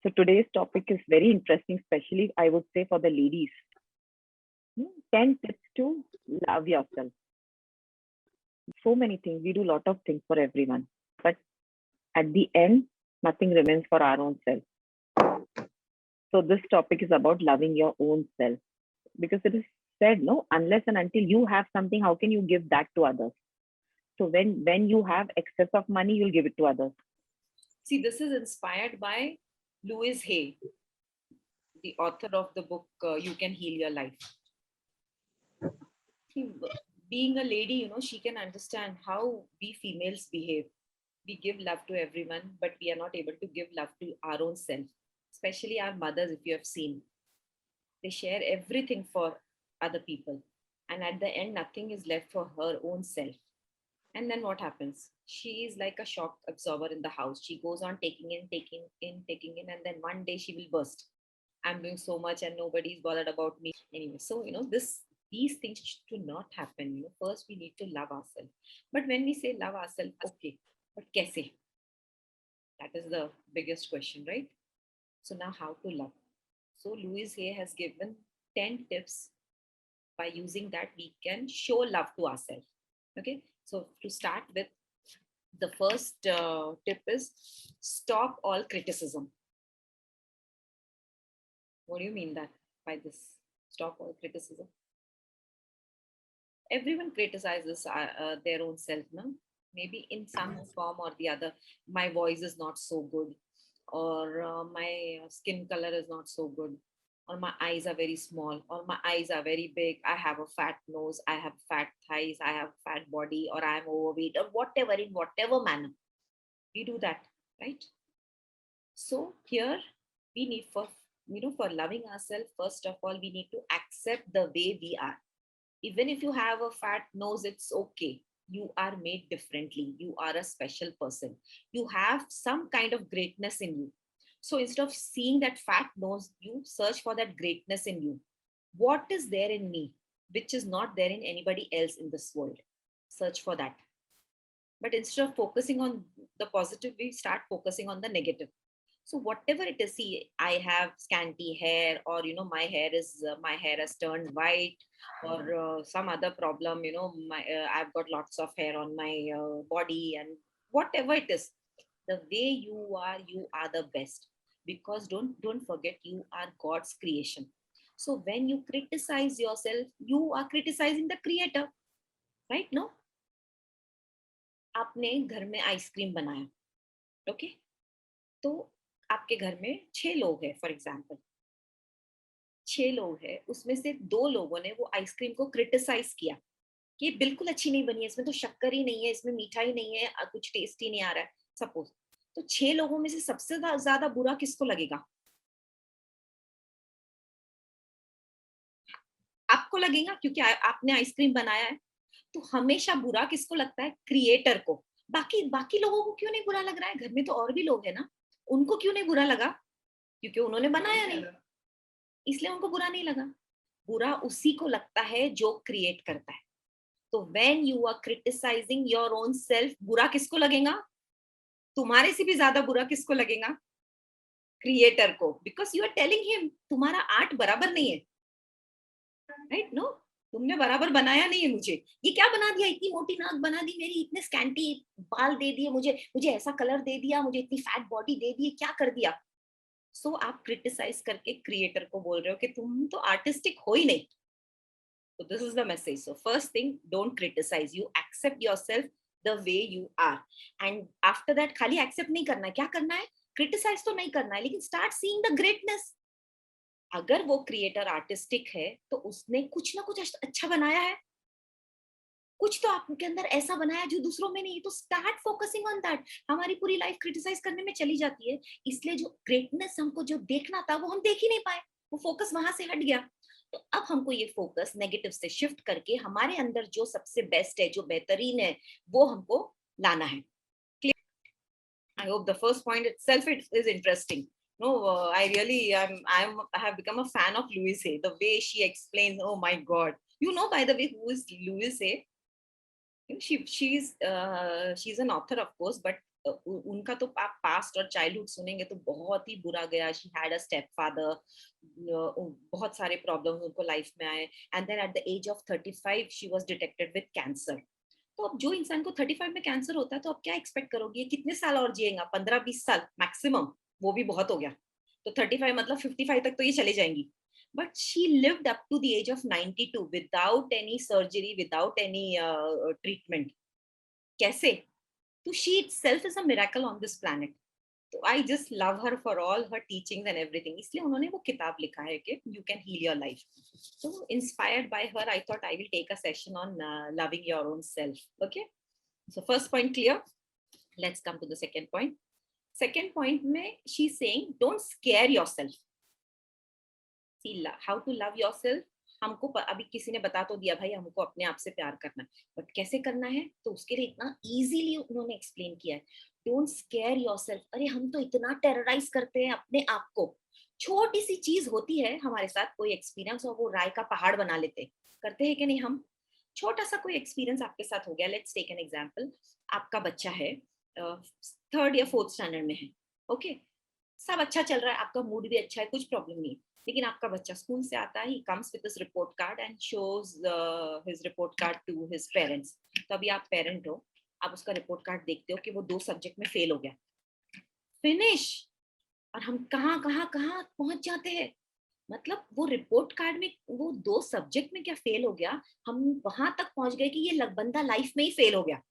So today's topic is very interesting, especially I would say for the ladies. 10 tips to love yourself. So many things. We do a lot of things for everyone. But at the end, nothing remains for our own self. So this topic is about loving your own self. Because it is said, no, unless and until you have something, how can you give that to others? So when you have excess of money, you'll give it to others. See, this is inspired by Louise Hay, the author of the book You Can Heal Your Life. See, being a lady, she can understand how we females behave. We give love to everyone, but we are not able to give love to our own self, especially our mothers, if you have seen. They share everything for other people. And at the end, nothing is left for her own self. And then what happens? She is like a shock absorber in the house. She goes on taking in, taking in, taking in, and then one day she will burst. I'm doing so much and nobody's bothered about me. Anyway, so these things should not happen. First we need to love ourselves. But when we say love ourselves, okay, but kaise? That is the biggest question, right? So now how to love? So Louise Hay has given 10 tips by using that we can show love to ourselves. Okay, so to start with, the first tip is stop all criticism. What do you mean that by this? Stop all criticism. Everyone criticizes their own self, no? Maybe in some form or the other. My voice is not so good, or my skin color is not so good, or my eyes are very small, or my eyes are very big. I have a fat nose, I have fat thighs, I have fat body, or I am overweight, or whatever, in whatever manner. We do that, right? So here we need for loving ourselves, first of all, we need to accept the way we are. Even if you have a fat nose, it's okay. You are made differently. You are a special person. You have some kind of greatness in you. So instead of seeing that fat nose, you search for that greatness in you. What is there in me which is not there in anybody else in this world? Search for that. But instead of focusing on the positive, we start focusing on the negative. So whatever it is, see, I have scanty hair, or my hair has turned white, or some other problem, my I've got lots of hair on my body, and whatever it is, the way you are the best. Because don't forget, you are God's creation. So when you criticize yourself, you are criticizing the creator, right? No, आपने घर में ice cream बनाया, okay, तो आपके घर में 6 लोग हैं, फॉर एग्जाम्पल 6 लोग हैं, उसमें से 2 लोगों ने वो आइसक्रीम को क्रिटिसाइज किया कि ये बिल्कुल अच्छी नहीं बनी है, इसमें तो शक्कर ही नहीं है, इसमें मीठा ही नहीं है, कुछ टेस्ट ही नहीं आ रहा है, सपोज। तो 6 लोगों में से सबसे ज्यादा बुरा किसको लगेगा? आपको लगेगा, क्योंकि आपने आइसक्रीम बनाया है। तो हमेशा बुरा किसको लगता है? क्रिएटर को। बाकी बाकी लोगों को क्यों नहीं बुरा लग रहा है? घर में तो और भी लोग हैं ना, उनको क्यों नहीं बुरा लगा? क्योंकि उन्होंने बनाया नहीं, इसलिए उनको बुरा नहीं लगा। बुरा उसी को लगता है जो क्रिएट करता है। तो when you are criticising your own self, बुरा किसको लगेगा? तुम्हारे से भी ज्यादा बुरा किसको लगेगा? क्रिएटर को। Because you are telling him तुम्हारा आर्ट बराबर नहीं है, राइट? नो, तुमने बराबर बनाया नहीं है मुझे। ये क्या बना दिया? इतनी मोटी नाक बना दी मेरी, इतने स्कैंटी बाल दे दिए मुझे, मुझे ऐसा कलर दे दिया, मुझे इतनी फैट बॉडी दे दी, क्या कर दिया? सो आप क्रिटिसाइज करके क्रिएटर को बोल रहे हो कि तुम तो आर्टिस्टिक हो ही नहीं। So this is the message. So first thing, don't criticize. You accept yourself the way you are. And after that, खाली accept नहीं करना है। क्या करना है? Criticize तो नहीं करना है, लेकिन start seeing the greatness. अगर वो क्रिएटर आर्टिस्टिक है, तो उसने कुछ ना कुछ अच्छा बनाया है, कुछ तो आपके अंदर ऐसा बनाया जो दूसरों में नहीं। तो स्टार्ट फोकसिंग ऑन दैट। हमारी पूरी लाइफ क्रिटिसाइज करने में चली जाती है, इसलिए जो ग्रेटनेस हमको जो देखना था वो हम देख ही नहीं पाए, वो फोकस वहां से हट गया। तो अब हमको ये फोकस नेगेटिव से शिफ्ट करके हमारे अंदर जो सबसे बेस्ट है, जो बेहतरीन है, वो हमको लाना है। I hope the first point itself is interesting. No, I really I have become a fan of Louise Hay. The way she explains, oh my God! By the way, who is Louise Hay? She's an author, of course, but उनका तो आप past और childhood सुनेंगे तो बहुत ही बुरा गया. She had a step father, बहुत सारे प्रॉब्लम उनको लाइफ में आए, and then at the age of 35 she was detected with cancer. तो अब जो इंसान को 35 में कैंसर होता है तो आप क्या एक्सपेक्ट करोगे, कितने साल और जिएगा? 15-20 साल मैक्सिमम, वो भी बहुत हो गया. तो 35 मतलब 55 तक तो ये चले जाएंगी. But she lived up to the age of 92 without any surgery, without any treatment. कैसे? तो she itself is a miracle on this planet. तो I just love her for all her teachings and everything. इसलिए उन्होंने वो किताब लिखा है कि you can heal your life. So inspired by her, I thought I will take a session on loving your own self. Okay. So first point clear. Let's come to the second point. Second point में she's saying don't scare yourself. See how to love yourself. हमको अभी किसी ने बता तो दिया भाई हमको अपने आप से प्यार करना है, बट कैसे करना है तो उसके लिए इतना इजीली उन्होंने एक्सप्लेन किया है. Don't square yourself. अरे हम तो इतना टेरराइज करते हैं अपने आप को. छोटी सी चीज होती है हमारे साथ, कोई एक्सपीरियंस और वो राय का पहाड़ बना लेते. करते हैं कि नहीं हम? छोटा सा कोई एक्सपीरियंस आपके साथ हो गया. Let's take an example. आपका बच्चा है, 3rd या 4th स्टैंडर्ड में है. ओके, सब अच्छा चल रहा है, आपका मूड भी अच्छा है, कुछ प्रॉब्लम नहीं. लेकिन आपका बच्चा स्कूल से आता है, he comes with his report card and shows his report card to his parents. तो अभी आप पेरेंट हो, आप उसका रिपोर्ट कार्ड देखते हो कि वो 2 सब्जेक्ट में फेल हो गया. फिनिश. और हम कहाँ कहाँ कहाँ पहुंच जाते हैं. मतलब वो रिपोर्ट कार्ड में वो 2 सब्जेक्ट में क्या फेल हो गया, हम वहां तक पहुंच गए कि ये बंदा लाइफ में ही फेल हो गया.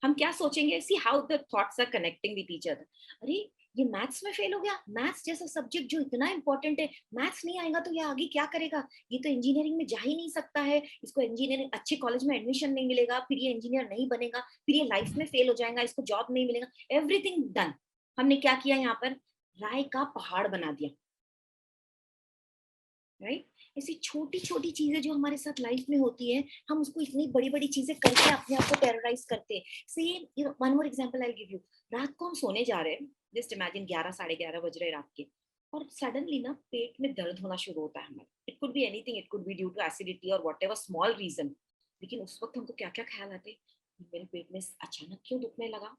हम क्या सोचेंगे? See how the thoughts are connecting with each other. अरे ये मैथ्स में फेल हो गया, मैथ्स जैसा सब्जेक्ट जो इतना इंपॉर्टेंट है, मैथ्स नहीं आएगा तो ये आगे क्या करेगा? ये तो इंजीनियरिंग में जा ही नहीं सकता है, इसको इंजीनियरिंग अच्छे कॉलेज में एडमिशन नहीं मिलेगा, फिर ये इंजीनियर नहीं बनेगा, फिर ये लाइफ में फेल हो जाएगा, इसको जॉब नहीं मिलेगा. Everything done. हमने क्या किया यहाँ पर? राय का पहाड़ बना दिया. राइट. ऐसी छोटी छोटी चीजें जो हमारे साथ लाइफ में होती है, हम उसको इतनी बड़ी बड़ी चीजें करके अपने आप को टेरराइज करते हैं. Same one more example I give you. रात को हम सोने जा रहे हैं, जस्ट इमेजिन 11 11:30 बज रहे रात के, और सडनली ना पेट में दर्द होना शुरू होता है हमारा. It could be anything, it could be due to acidity और व्हाटएवर स्मॉल रीजन. लेकिन उस वक्त हमको क्या क्या ख्याल आते हैं? मेरे पेट में अचानक क्यों दुखने लगा?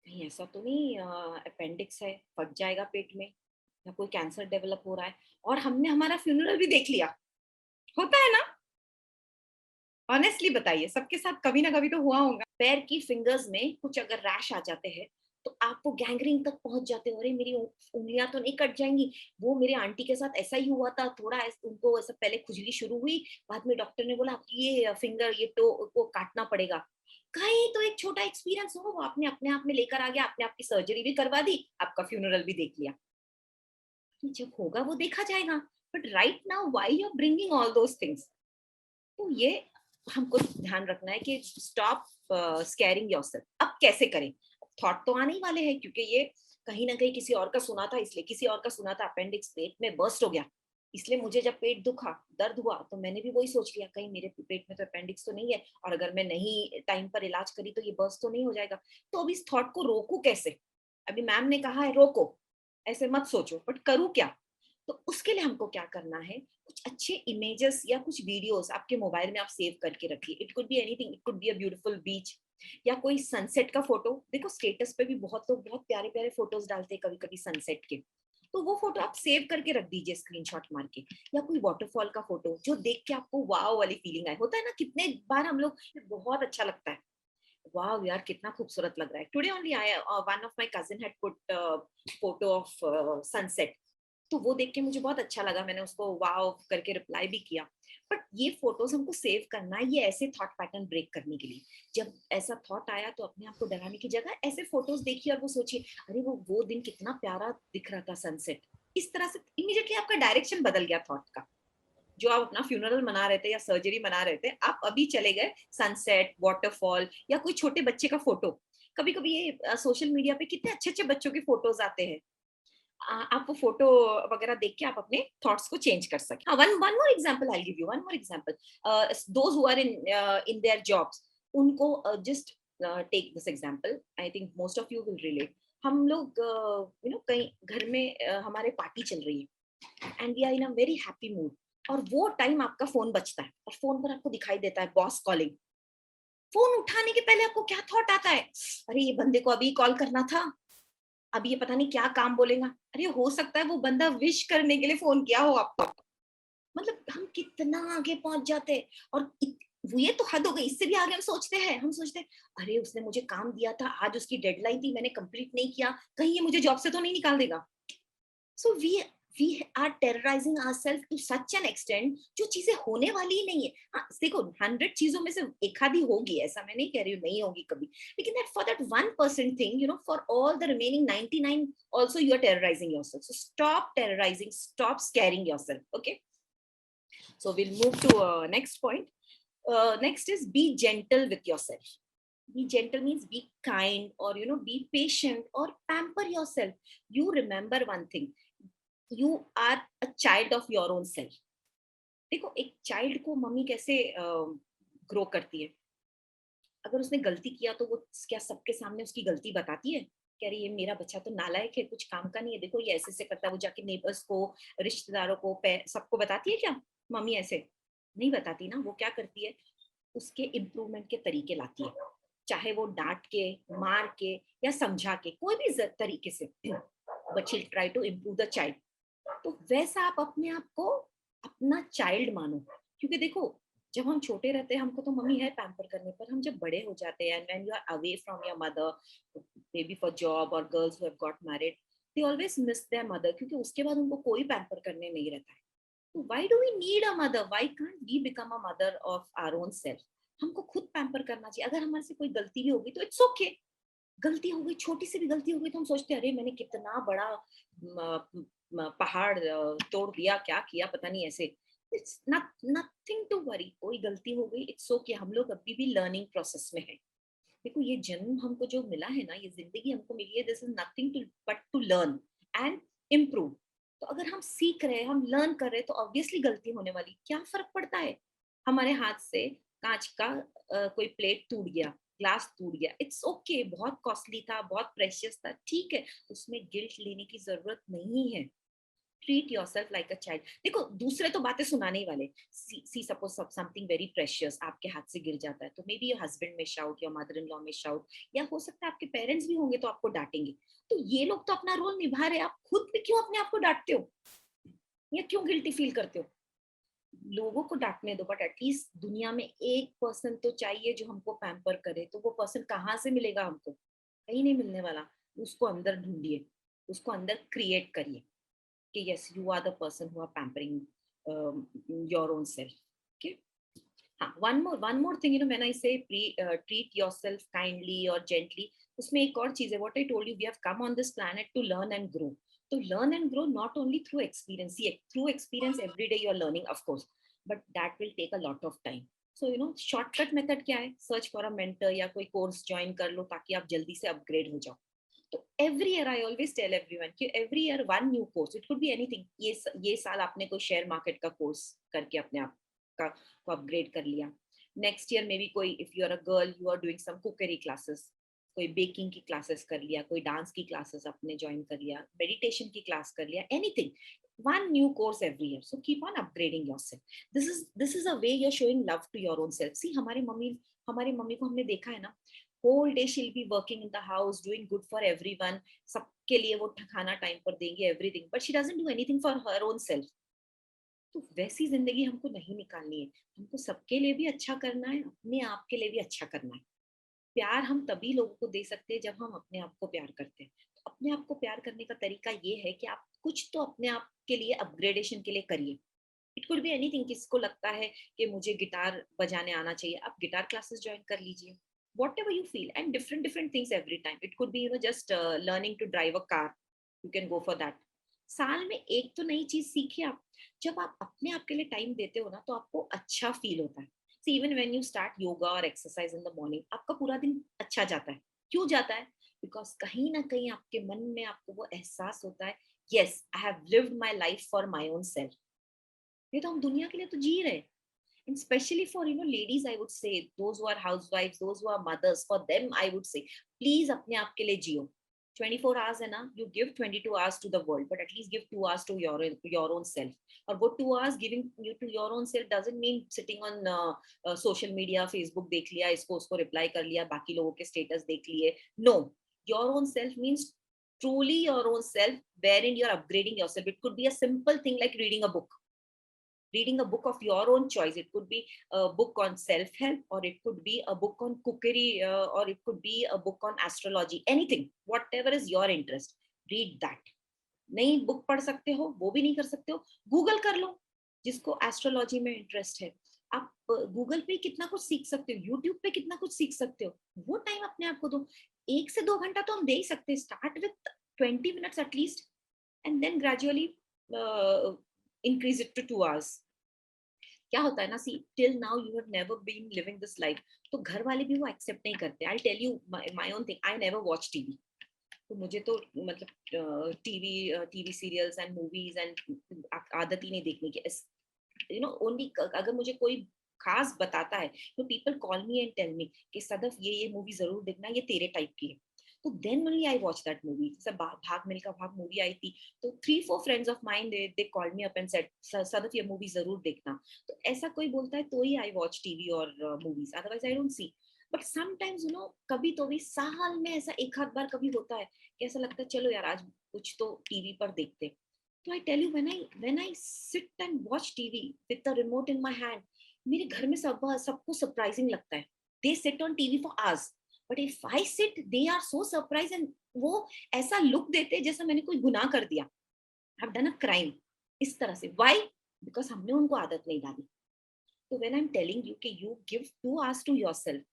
कहीं ऐसा तो नहीं अपेंडिक्स है, फट जाएगा पेट में, या कोई कैंसर डेवलप हो रहा है. और हमने हमारा फ्यूनरल भी देख लिया. होता है ना? ऑनेस्टली बताइए, सबके साथ कभी ना कभी तो हुआ होगा. पैर की फिंगर्स में कुछ अगर रैश आ जाते हैं तो आप वो गैंग्रीन तक पहुंच जाते हो. अरे मेरी उंगलियां तो नहीं कट जाएंगी? वो मेरे आंटी के साथ ऐसा ही हुआ था. थोड़ा उनको ऐसा पहले खुजली शुरू हुई, बाद में डॉक्टर ने बोला आपकी ये फिंगर, ये टो को काटना पड़ेगा. कहीं तो एक छोटा एक्सपीरियंस हो, वो आपने अपने आप में लेकर आ गया, आपने आपकी सर्जरी भी करवा दी, आपका फ्यूनरल भी देख लिया. जब होगा वो देखा जाएगा. But right now why you are bringing all those things? तो ये हमको ध्यान रखना है कि स्टॉप स्कैरिंग योरसेल्फ. अब कैसे करें? थॉट तो आने ही वाले हैं, क्योंकि ये कहीं ना कहीं किसी और का सुना था, इसलिए किसी और का सुना था अपेंडिक्स पेट में बर्स्ट हो गया, इसलिए मुझे जब पेट दुखा, दर्द हुआ, तो मैंने भी वही सोच लिया कहीं मेरे पेट में तो अपेंडिक्स तो नहीं है, और अगर मैं नहीं टाइम पर इलाज करी तो ये बर्स्ट तो नहीं हो जाएगा. तो अब इस थॉट को रोकू कैसे? अभी मैम ने कहा है रोको, ऐसे मत सोचो, बट करूँ क्या? तो उसके लिए हमको क्या करना है? कुछ अच्छे इमेजेस या कुछ वीडियोस आपके मोबाइल में आप सेव करके रखिए. It could be anything, it could be a beautiful beach, या कोई सनसेट का फोटो. देखो स्टेटस पे भी बहुत लोग बहुत प्यारे प्यारे फोटोज डालते हैं कभी कभी सनसेट के. तो वो फोटो आप सेव करके रख दीजिए स्क्रीनशॉट मार के. या कोई वाटरफॉल का फोटो जो देख के आपको वाव वाली फीलिंग आए. होता है ना, कितने बार हम लोग, बहुत अच्छा लगता है, वाव यार कितना खूबसूरत लग रहा है. Today only I one of my cousin had put photo of sunset. तो वो देख के मुझे बहुत अच्छा लगा, मैंने उसको वाव करके रिप्लाई भी किया. बट ये फोटोज हमको सेव करना है, ये ऐसे थॉट पैटर्न ब्रेक करने के लिए. जब ऐसा थॉट आया तो अपने आप को डराने की जगह ऐसे फोटोज देखिए और वो सोचिए अरे वो दिन कितना प्यारा दिख रहा था सनसेट. इस तरह से इमीडिएटली आपका डायरेक्शन बदल गया थॉट का. जो आप अपना फ्यूनरल मना रहे थे या सर्जरी मना रहे थे, आप अभी चले गए सनसेट, वाटरफॉल, या कोई छोटे बच्चे का फोटो. कभी कभी ये सोशल मीडिया पे कितने अच्छे अच्छे बच्चों के फोटोज आते हैं. आप वो फोटो वगैरह देख के आप अपने थॉट्स को चेंज कर सके. One one more example I give you, one more example. Those who are in their jobs, उनको just take this example. I think most of you will relate. हम लोग यू नो कहीं घर में हमारे पार्टी चल रही है and we are in a very happy mood, और वो टाइम आपका फोन बजता है और फोन पर आपको दिखाई देता है बॉस कॉलिंग. फोन उठाने के पहले आपको क्या थॉट आता है? अरे ये बंदे को अभी कॉल करना था, अब ये पता नहीं क्या काम बोलेगा। अरे हो सकता है वो बंदा विश करने के लिए फोन किया हो आपको। मतलब हम कितना आगे पहुंच जाते हैं। और वो ये तो हद हो गई, इससे भी आगे हम सोचते हैं। अरे उसने मुझे काम दिया था, आज उसकी डेडलाइन थी, मैंने कंप्लीट नहीं किया, कहीं ये मुझे जॉब से तो नहीं निकाल देगा। So we are terrorising ourselves to such an extent जो चीजें होने वाली ही नहीं है। हाँ देखो, 100 चीजों में से एक आधी होगी, ऐसा मैं नहीं कह रही हूँ नहीं होगी कभी, लेकिन that for that 1% thing, for all the remaining 99 also you are terrorizing yourself. So stop terrorizing, stop scaring yourself. Okay, so we'll move to next point. Next is be gentle with yourself. Be gentle means be kind, or be patient, or pamper yourself. You remember one thing, you are a child of your own self. देखो, एक child को mummy कैसे grow करती है? अगर उसने गलती किया तो वो क्या सबके सामने उसकी गलती बताती है? कह रही है मेरा बच्चा तो नालायक है, कुछ काम का नहीं है, देखो ये ऐसे ऐसे करता है। वो जाके नेबर्स को, रिश्तेदारों को, सबको बताती है क्या मम्मी? ऐसे नहीं बताती ना। वो क्या करती है, उसके इम्प्रूवमेंट के तरीके लाती है, चाहे वो डांट के, मार के, या समझा के, कोई भी तरीके से, but she try to improve the child. तो वैसा आप अपने आप को अपना चाइल्ड मानो। क्योंकि देखो, जब हम छोटे रहते हैं हमको तो मम्मी है पैम्पर करने पर, हम जब बड़े हो जाते हैं, when you are away from your mother, maybe for job, और girls who have got married, they always miss their mother, क्योंकि उसके बाद उनको कोई पैम्पर करने नहीं रहता है। तो why do we need a mother? Why can't we become a mother of our own self? हमको खुद पैम्पर करना चाहिए। अगर हमारे से कोई गलती भी होगी तो इट्स ओके। गलती हो गई, छोटी सी भी गलती हो गई, तो हम सोचते हैं अरे मैंने कितना बड़ा पहाड़ तोड़ दिया, क्या किया पता नहीं ऐसे। It's nothing to worry. कोई गलती हो गई, इट्स ओके। हम लोग अभी भी लर्निंग प्रोसेस में है। देखो, ये जन्म हमको जो मिला है ना, ये जिंदगी हमको मिली है, this is nothing to but to learn and improve. तो अगर हम सीख रहे हैं, हम लर्न कर रहे हैं, तो ऑब्वियसली गलती होने वाली। क्या फर्क पड़ता है? हमारे हाथ से कांच का कोई प्लेट टूट गया, ग्लास टूट गया, इट्स ओके। बहुत कॉस्टली था, बहुत प्रेशियस था, ठीक है, उसमें गिल्ट लेने की जरूरत नहीं है। Treat yourself like a child. देखो, दूसरे तो बातें सुनाने ही वाले। सी सपोज समथिंग वेरी प्रेशियस आपके हाथ से गिर जाता है, तो मे बी योर हस्बैंड में shout, your mother in law में शाउट, या हो सकता है आपके पेरेंट्स भी होंगे तो आपको डांटेंगे। तो ये लोग तो अपना रोल निभा रहे हैं, आप खुद भी क्यों अपने आप को डांटते हो, या क्यों गिल्टी फील करते हो? लोगों को डांटने दो, बट एटलीस्ट दुनिया में एक पर्सन तो चाहिए जो हमको पैम्पर करे। तो वो पर्सन कहाँ से मिलेगा हमको? कहीं नहीं मिलने वाला। उसको अंदर ढूंढिए, उसको अंदर क्रिएट करिए कि yes, you are the person who are pampering your own self. Okay, हाँ, one more thing, when I say treat yourself kindly or gently, उसमें एक और चीज है, what I told you, we have come on this planet to learn and grow. तो learn and grow not only through experience. See, through experience every day you are learning, of course, but that will take a lot of time. So shortcut method क्या है? Search for a mentor या कोई course join कर लो ताकि आप जल्दी से upgrade हो जाओ। तो every year I always tell everyone कि every year one new course, it could be anything. ये साल आपने कोई शेयर मार्केट का कोर्स करके अपने आप का को अपग्रेड कर लिया। नेक्स्ट ईयर में भी कोई, if you are a girl, you are doing some cookery classes, कोई बेकिंग की क्लासेस कर लिया, कोई डांस की क्लासेस आपने ज्वाइन कर लिया, मेडिटेशन की क्लास कर लिया, anything. one new course every year, so keep on upgrading yourself. This is a way you're showing love to your own self. See, हमारी मम्मी को हमने देखा है ना, whole day she'll be working in the house, doing good for everyone, सबके लिए वो खाना टाइम पर देंगे, everything, but she doesn't do anything for her own self. तो वैसी जिंदगी हमको नहीं निकालनी है। हमको सबके लिए भी अच्छा करना है, अपने आप के लिए भी अच्छा करना है। प्यार हम तभी लोगों को दे सकते हैं जब हम अपने आप को प्यार करते हैं। तो अपने आप को प्यार करने का तरीका ये है कि आप कुछ तो अपने आप के लिए अपग्रेडेशन के लिए करिए। It could be anything. किसको लगता है कि मुझे गिटार बजाने आना चाहिए, आप गिटार क्लासेस ज्वाइन कर लीजिए। whatever you feel, and different things every time. It could be just learning to drive a car, you can go for that. साल में एक तो नई चीज सीखिए आप। जब आप अपने आप के लिए टाइम देते हो ना, तो आपको अच्छा फील होता है। See, even when you start yoga or exercise in the morning, आपका पूरा दिन अच्छा जाता है। क्यों जाता है? बिकॉज कहीं ना कहीं आपके मन में आपको वो एहसास होता है, yes, I have lived my life for my own self. ये तो हम दुनिया के लिए तो जी रहे हैं। And especially for ladies, I would say, those who are housewives, those who are mothers, for them I would say, please अपने आप के लिए जियो। 24 hours है ना, you give 22 hours to the world, but at least give 2 hours to your own self. और वो 2 hours giving you to your own self doesn't mean sitting on social media, Facebook देख लिया, इसको उसको reply कर लिया, बाकी लोगों के status देख लिए. No, your own self means truly your own self, wherein you're upgrading yourself. It could be a simple thing like reading a book. Reading a book of your own choice. It could be a book on self-help, or it could be a book on cookery, or it could be a book on astrology. Anything, whatever is your interest, read that. नहीं book पढ़ सकते हो, वो भी नहीं कर सकते हो, गूगल कर लो. जिसको एस्ट्रोलॉजी में इंटरेस्ट है, आप गूगल पे कितना कुछ सीख सकते हो, यूट्यूब पे कितना कुछ सीख सकते हो. वो टाइम अपने आप को दो. 1 से 2 घंटा तो हम दे ही सकते हैं. Start with 20 minutes at least, and then gradually increase it to 2 hours. क्या होता है ना, see till now you have never been living this life, तो घर वाले भी वो एक्सेप्ट नहीं करते. I tell you my own thing, I never watch TV. तो मुझे तो मतलब TV serials and movies and आदत ही नहीं देखने की. यू नो ओनली अगर मुझे कोई खास बताता है, तो people call me and tell me कि सदफ ये मूवी जरूर देखना, ये तेरे टाइप की है. तो then only I watch that movie. जैसे भाग मिल्खा भाग मूवी आई थी, तो 3-4 friends of mine they called me up and said Sadaf ये मूवी जरूर देखना. तो ऐसा कोई बोलता है तो ही आई वॉच टीवी और movies, otherwise I don't see. But sometimes you know, कभी तो भी साल में ऐसा एक आध बार कभी होता है कि ऐसा लगता है चलो यार आज कुछ तो टीवी पर देखते. तो I tell you, when I sit and watch TV with the remote in my hand, मेरे घर में सबको सरप्राइजिंग लगता है. They sit on TV for hours, but if I sit they are so surprise, and वो ऐसा look देते जैसा मैंने कोई गुनाह कर दिया, I have done a crime. इस तरह से. व्हाई? बिकॉज हमने उनको आदत नहीं डाली. तो when I am telling you कि you give 2 hours to yourself,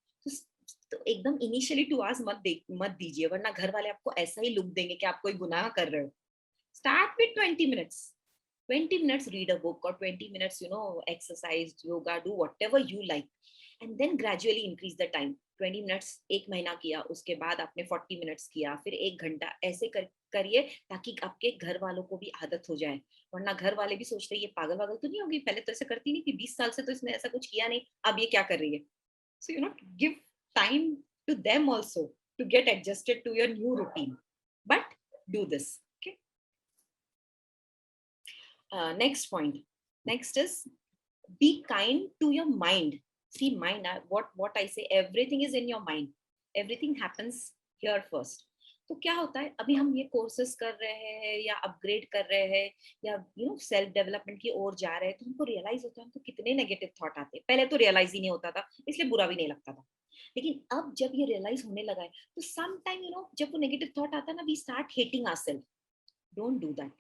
तो एकदम इनिशियली 2 hours मत दीजिए, वरना घर वाले आपको ऐसा ही लुक देंगे कि आप कोई गुनाह कर रहे हो. Start with 20 minutes. 20 minutes read a book, or 20 minutes exercise, yoga, do whatever you like, and then gradually increase the time. 20 minutes एक महीना किया, उसके बाद आपने 40 minutes किया, फिर 1 घंटा, ऐसे करिए ताकि आपके घर वालों को भी आदत हो जाए. वरना घर वाले भी सोचते हैं ये पागल वागल तो नहीं होगी, पहले तो ऐसे करती नहीं थी, 20 साल से तो इसने ऐसा कुछ किया नहीं, अब ये क्या कर रही है. So give time to them also to get adjusted to your new routine, but do this. Next point. Next is be kind to your mind. See, mind, what I say, everything is in your mind. Everything happens here first. तो क्या होता है, अभी हम ये courses कर रहे हैं या अपग्रेड कर रहे हैं या सेल्फ डेवलपमेंट की ओर जा रहे हैं, तो हमको रियलाइज होता है हमको कितने नेगेटिव थॉट आते हैं. पहले तो रियलाइज ही नहीं होता था, इसलिए बुरा भी नहीं लगता था. लेकिन अब जब ये रियलाइज होने लगा है, तो सम टाइम जब वो नेगेटिव थॉट आता है ना, we start hating ourselves. Don't do that.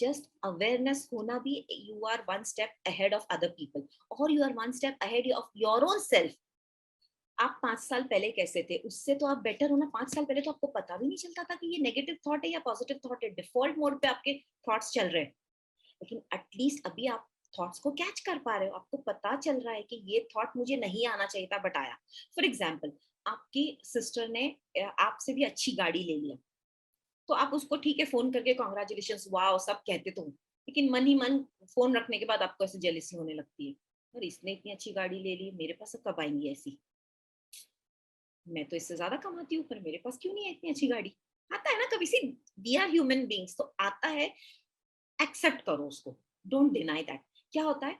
Just awareness होना भी, you are one step ahead of other people, or you are one step ahead of your own self. आप 5 साल पहले कैसे थे, उससे तो आप बेटर हो ना. 5 साल पहले तो आपको पता भी नहीं चलता था कि ये नेगेटिव थॉट है या पॉजिटिव थॉट है. डिफॉल्ट मोड पे आपके थॉट्स चल रहे हैं. लेकिन एटलीस्ट अभी आप थॉट्स को कैच कर पा रहे हो, आपको पता चल रहा है कि ये थॉट मुझे नहीं आना चाहिए था बट आया. फॉर एग्जाम्पल, आपकी सिस्टर ने आपसे भी अच्छी गाड़ी ले लिया, तो आप उसको ठीक है फोन करके कॉन्ग्रेचुलेशंस वाओ सब कहते तो, लेकिन मन ही मन फोन रखने के बाद आपको ऐसे जेलसी होने लगती है, और इसने इतनी अच्छी गाड़ी ले ली, मेरे पास कब आएंगी ऐसी, मैं तो इससे ज्यादा कमाती हूँ पर मेरे पास क्यों नहीं है इतनी अच्छी गाड़ी. आता है ना कभी. सी वी आर ह्यूमन बीइंग्स, तो आता है. एक्सेप्ट करो उसको, डोंट डिनाई दैट. क्या होता है,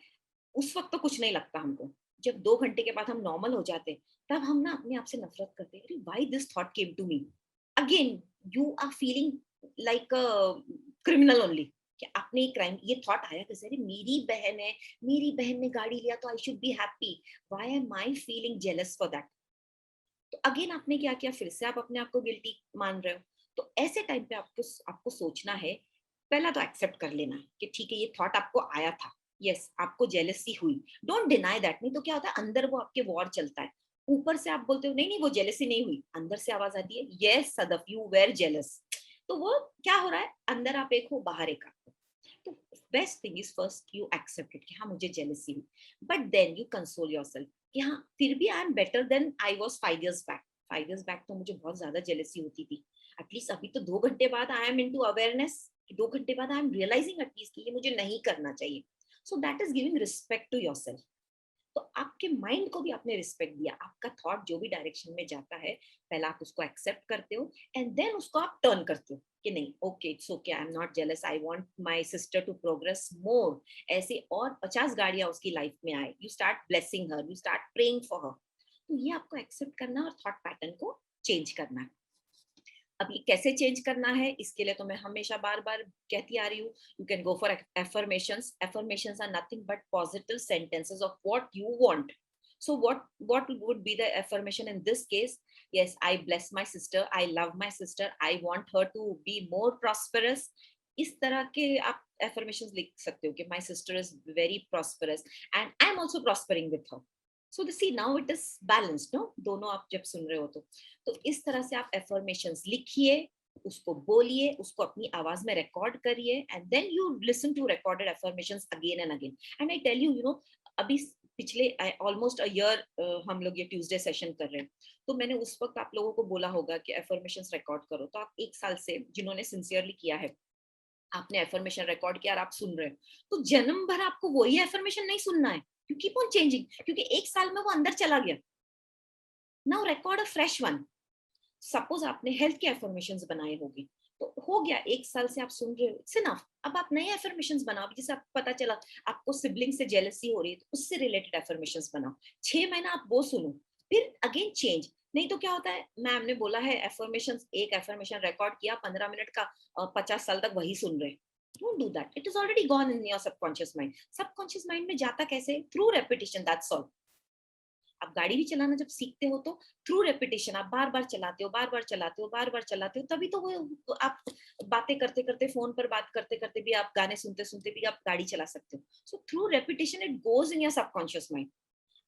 उस वक्त तो कुछ नहीं लगता हमको. जब 2 घंटे के बाद हम नॉर्मल हो जाते, तब हम ना अपने आप से नफरत करते हैं. Why this thought came to me again. You are feeling like a criminal only, कि आपने क्राइम, ये थॉट आया कैसे, अरे मेरी बहन ने गाड़ी लिया तो I should be happy, why am I feeling jealous for that. तो अगेन आपने क्या किया, फिर से आप अपने आप को गिल्टी मान रहे हो. तो ऐसे टाइम पे आपको सोचना है, पहला तो एक्सेप्ट कर लेना कि ठीक है ये थॉट आपको आया था, यस आपको जेलसी हुई, डोंट डिनाई दैट. नहीं तो क्या होता है, अंदर वो आपके वॉर चलता है. ऊपर से आप बोलते हो नहीं नहीं वो जेलसी नहीं हुई, अंदर से आवाज आती है yes Sadaf you where jealous. तो वो क्या हो रहा है, अंदर आप एक हो बाहर एक आप हो. तो best thing is first you accept it कि हाँ मुझे जेलसी हुई, but then you console yourself कि हाँ फिर भी I am better than I was 5 years back. 5 years back तो मुझे बहुत ज्यादा जेलसी होती थी. एटलीस्ट अभी तो 2 घंटे बाद आई एम इनटू अवेयरनेस, 2 घंटे बाद आई एम रियलाइजिंग एटलीस्ट कि ये मुझे नहीं करना चाहिए. So that is giving respect to yourself. तो आपके माइंड को भी आपने रिस्पेक्ट दिया। आपका थॉट जो भी डायरेक्शन में जाता है, पहले आप उसको एक्सेप्ट करते हो एंड देन उसको आप टर्न करते हो कि नहीं, okay it's okay, I am not jealous, I want my sister to progress more. ऐसे और 50 गाड़ियां उसकी लाइफ में आए, you start blessing her, you start praying for her. तो ये आपको एक्सेप्ट करना और थॉट पैटर्न को चेंज करना है। अब ये कैसे चेंज करना है, इसके लिए तो मैं हमेशा बार बार कहती आ रही हूँ, you can go for affirmations. Affirmations are nothing but positive sentences of what you want. So what would be the affirmation in this case? Yes, I bless my sister, I love my sister, I want her to be more prosperous. इस तरह के आप affirmations लिख सकते हो कि my sister is very prosperous and I'm also prospering with her. So the see now it is balanced, no? दोनों आप जब सुन रहे हो तो इस तरह से आप एफर्मेशंस लिखिए, उसको बोलिए, उसको अपनी आवाज में रिकॉर्ड करिए and then you listen to recorded affirmations again and again. And I tell you, you know, अभी पिछले ऑलमोस्ट अ ईयर हम लोग ये ट्यूसडे सेशन कर रहे हैं, तो मैंने उस वक्त आप लोगों को बोला होगा कि एफर्मेशंस रिकॉर्ड करो। तो आप एक साल से जिन्होंने सिंसियरली किया है, आपने एफर्मेशन रिकॉर्ड किया और आप सुन रहे हो, तो जन्म भर आपको वही एफर्मेशन नहीं सुनना है। यू कीप ऑन चेंजिंग, क्योंकि एक साल में वो अंदर चला गया। Now record a fresh one. Suppose आपने हेल्थ के एफर्मेशंस बनाए होंगे, तो हो गया, एक साल से आप सुन रहे हो, इट्स इनफ। अब आप नए एफर्मेशंस बनाओ। जैसे आपको पता चला आपको सिबलिंग से जेलसी हो रही है, तो उससे रिलेटेड एफर्मेशंस बनाओ। 6 महीना आप वो सुनो, फिर अगेन चेंज। नहीं तो क्या होता है, मैम ने बोला है एफर्मेशन, एक एफर्मेशन रिकॉर्ड किया 15 मिनट का, 50 साल तक वही सुन रहे। Don't do that, it is already gone in your subconscious mind. Subconscious mind में जाता कैसे? Through repetition, that's all. आप गाड़ी भी चलाना जब सीखते हो तो थ्रू रेपिटेशन, आप बार बार चलाते हो, बार बार चलाते हो, बार बार चलाते हो, तभी तो वो आप बातें करते करते, फोन पर बात करते करते भी, आप गाने सुनते सुनते भी आप गाड़ी चला सकते हो। So through repetition it goes in your subconscious mind.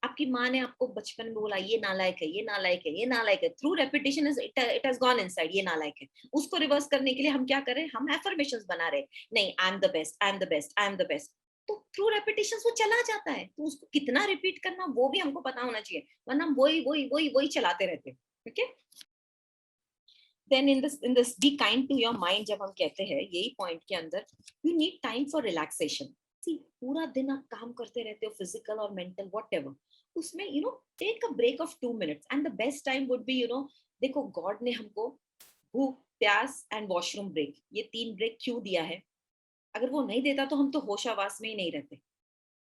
आपकी माँ ने आपको बचपन में बोला ये नालायक है, ये नालायक है, ये नालायक है, through repetition it has gone inside, ये नालायक है। उसको रिवर्स करने के लिए हम क्या करें, हम एफर्मेशंस बना रहे, नहीं I am the best, I am the best, I am the best. तो थ्रू रेपिटेशन वो चला जाता है, तो उसको कितना रिपीट करना वो भी हमको पता होना चाहिए, वरना हम वही वही वही वही चलाते रहते हैं। Okay, then in this be kind to your mind, जब हम कहते हैं यही पॉइंट के अंदर, you need time for relaxation. See, पूरा दिन आप काम करते रहते हो, फिजिकल और मेंटल व्हाटएवर, उसमें you know take a break of 2 minutes and the best time would be, you know, देखो गॉड ने हमको भूख, प्यास एंड वॉशरूम ब्रेक, ये 3 ब्रेक क्यों दिया है? अगर वो नहीं देता तो हम तो होशावास में ही नहीं रहते।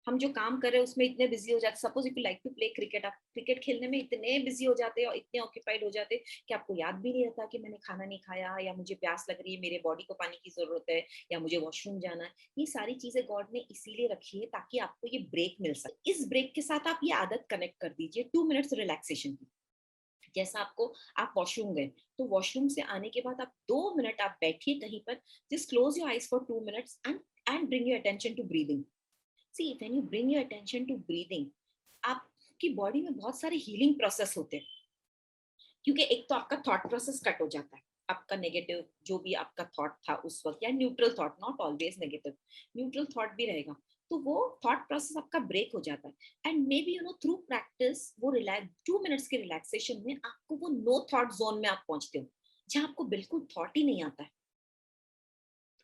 हम जो काम कर रहे हैं उसमें इतने बिजी हो जाते, suppose if you like to play cricket, आप क्रिकेट खेलने में इतने बिजी हो जाते हैं और इतने ऑक्यूपाइड हो जाते हैं कि आपको याद भी नहीं रहता कि मैंने खाना नहीं खाया, या मुझे प्यास लग रही है, मेरे बॉडी को पानी की जरूरत है, या मुझे वॉशरूम जाना है। ये सारी चीजें गॉड ने इसीलिए रखी है ताकि आपको ये ब्रेक मिल सके। इस ब्रेक के साथ आप ये आदत कनेक्ट कर दीजिए 2 मिनट्स रिलैक्सेशन की। जैसा आपको, आप वॉशरूम गए, तो वॉशरूम से आने के बाद आप 2 मिनट आप बैठिए कहीं पर, just close your eyes for 2 minutes and bring your attention to breathing. See, when you bring your attention to breathing, आपकी बॉडी में बहुत सारे हीलिंग प्रोसेस होते हैं। क्योंकि एक तो आपका थॉट प्रोसेस कट हो जाता है, आपका नेगेटिव जो भी आपका थॉट था उस वक्त, या neutral thought, not always negative, neutral thought भी रहेगा, तो वो थॉट प्रोसेस आपका ब्रेक हो जाता है। And may be, you no, through practice वो रिलैक्स 2 मिनट्स के रिलैक्सेशन में आपको वो नो थॉट जोन में आप पहुंचते हो, जहां आपको बिल्कुल थॉट ही नहीं आता है।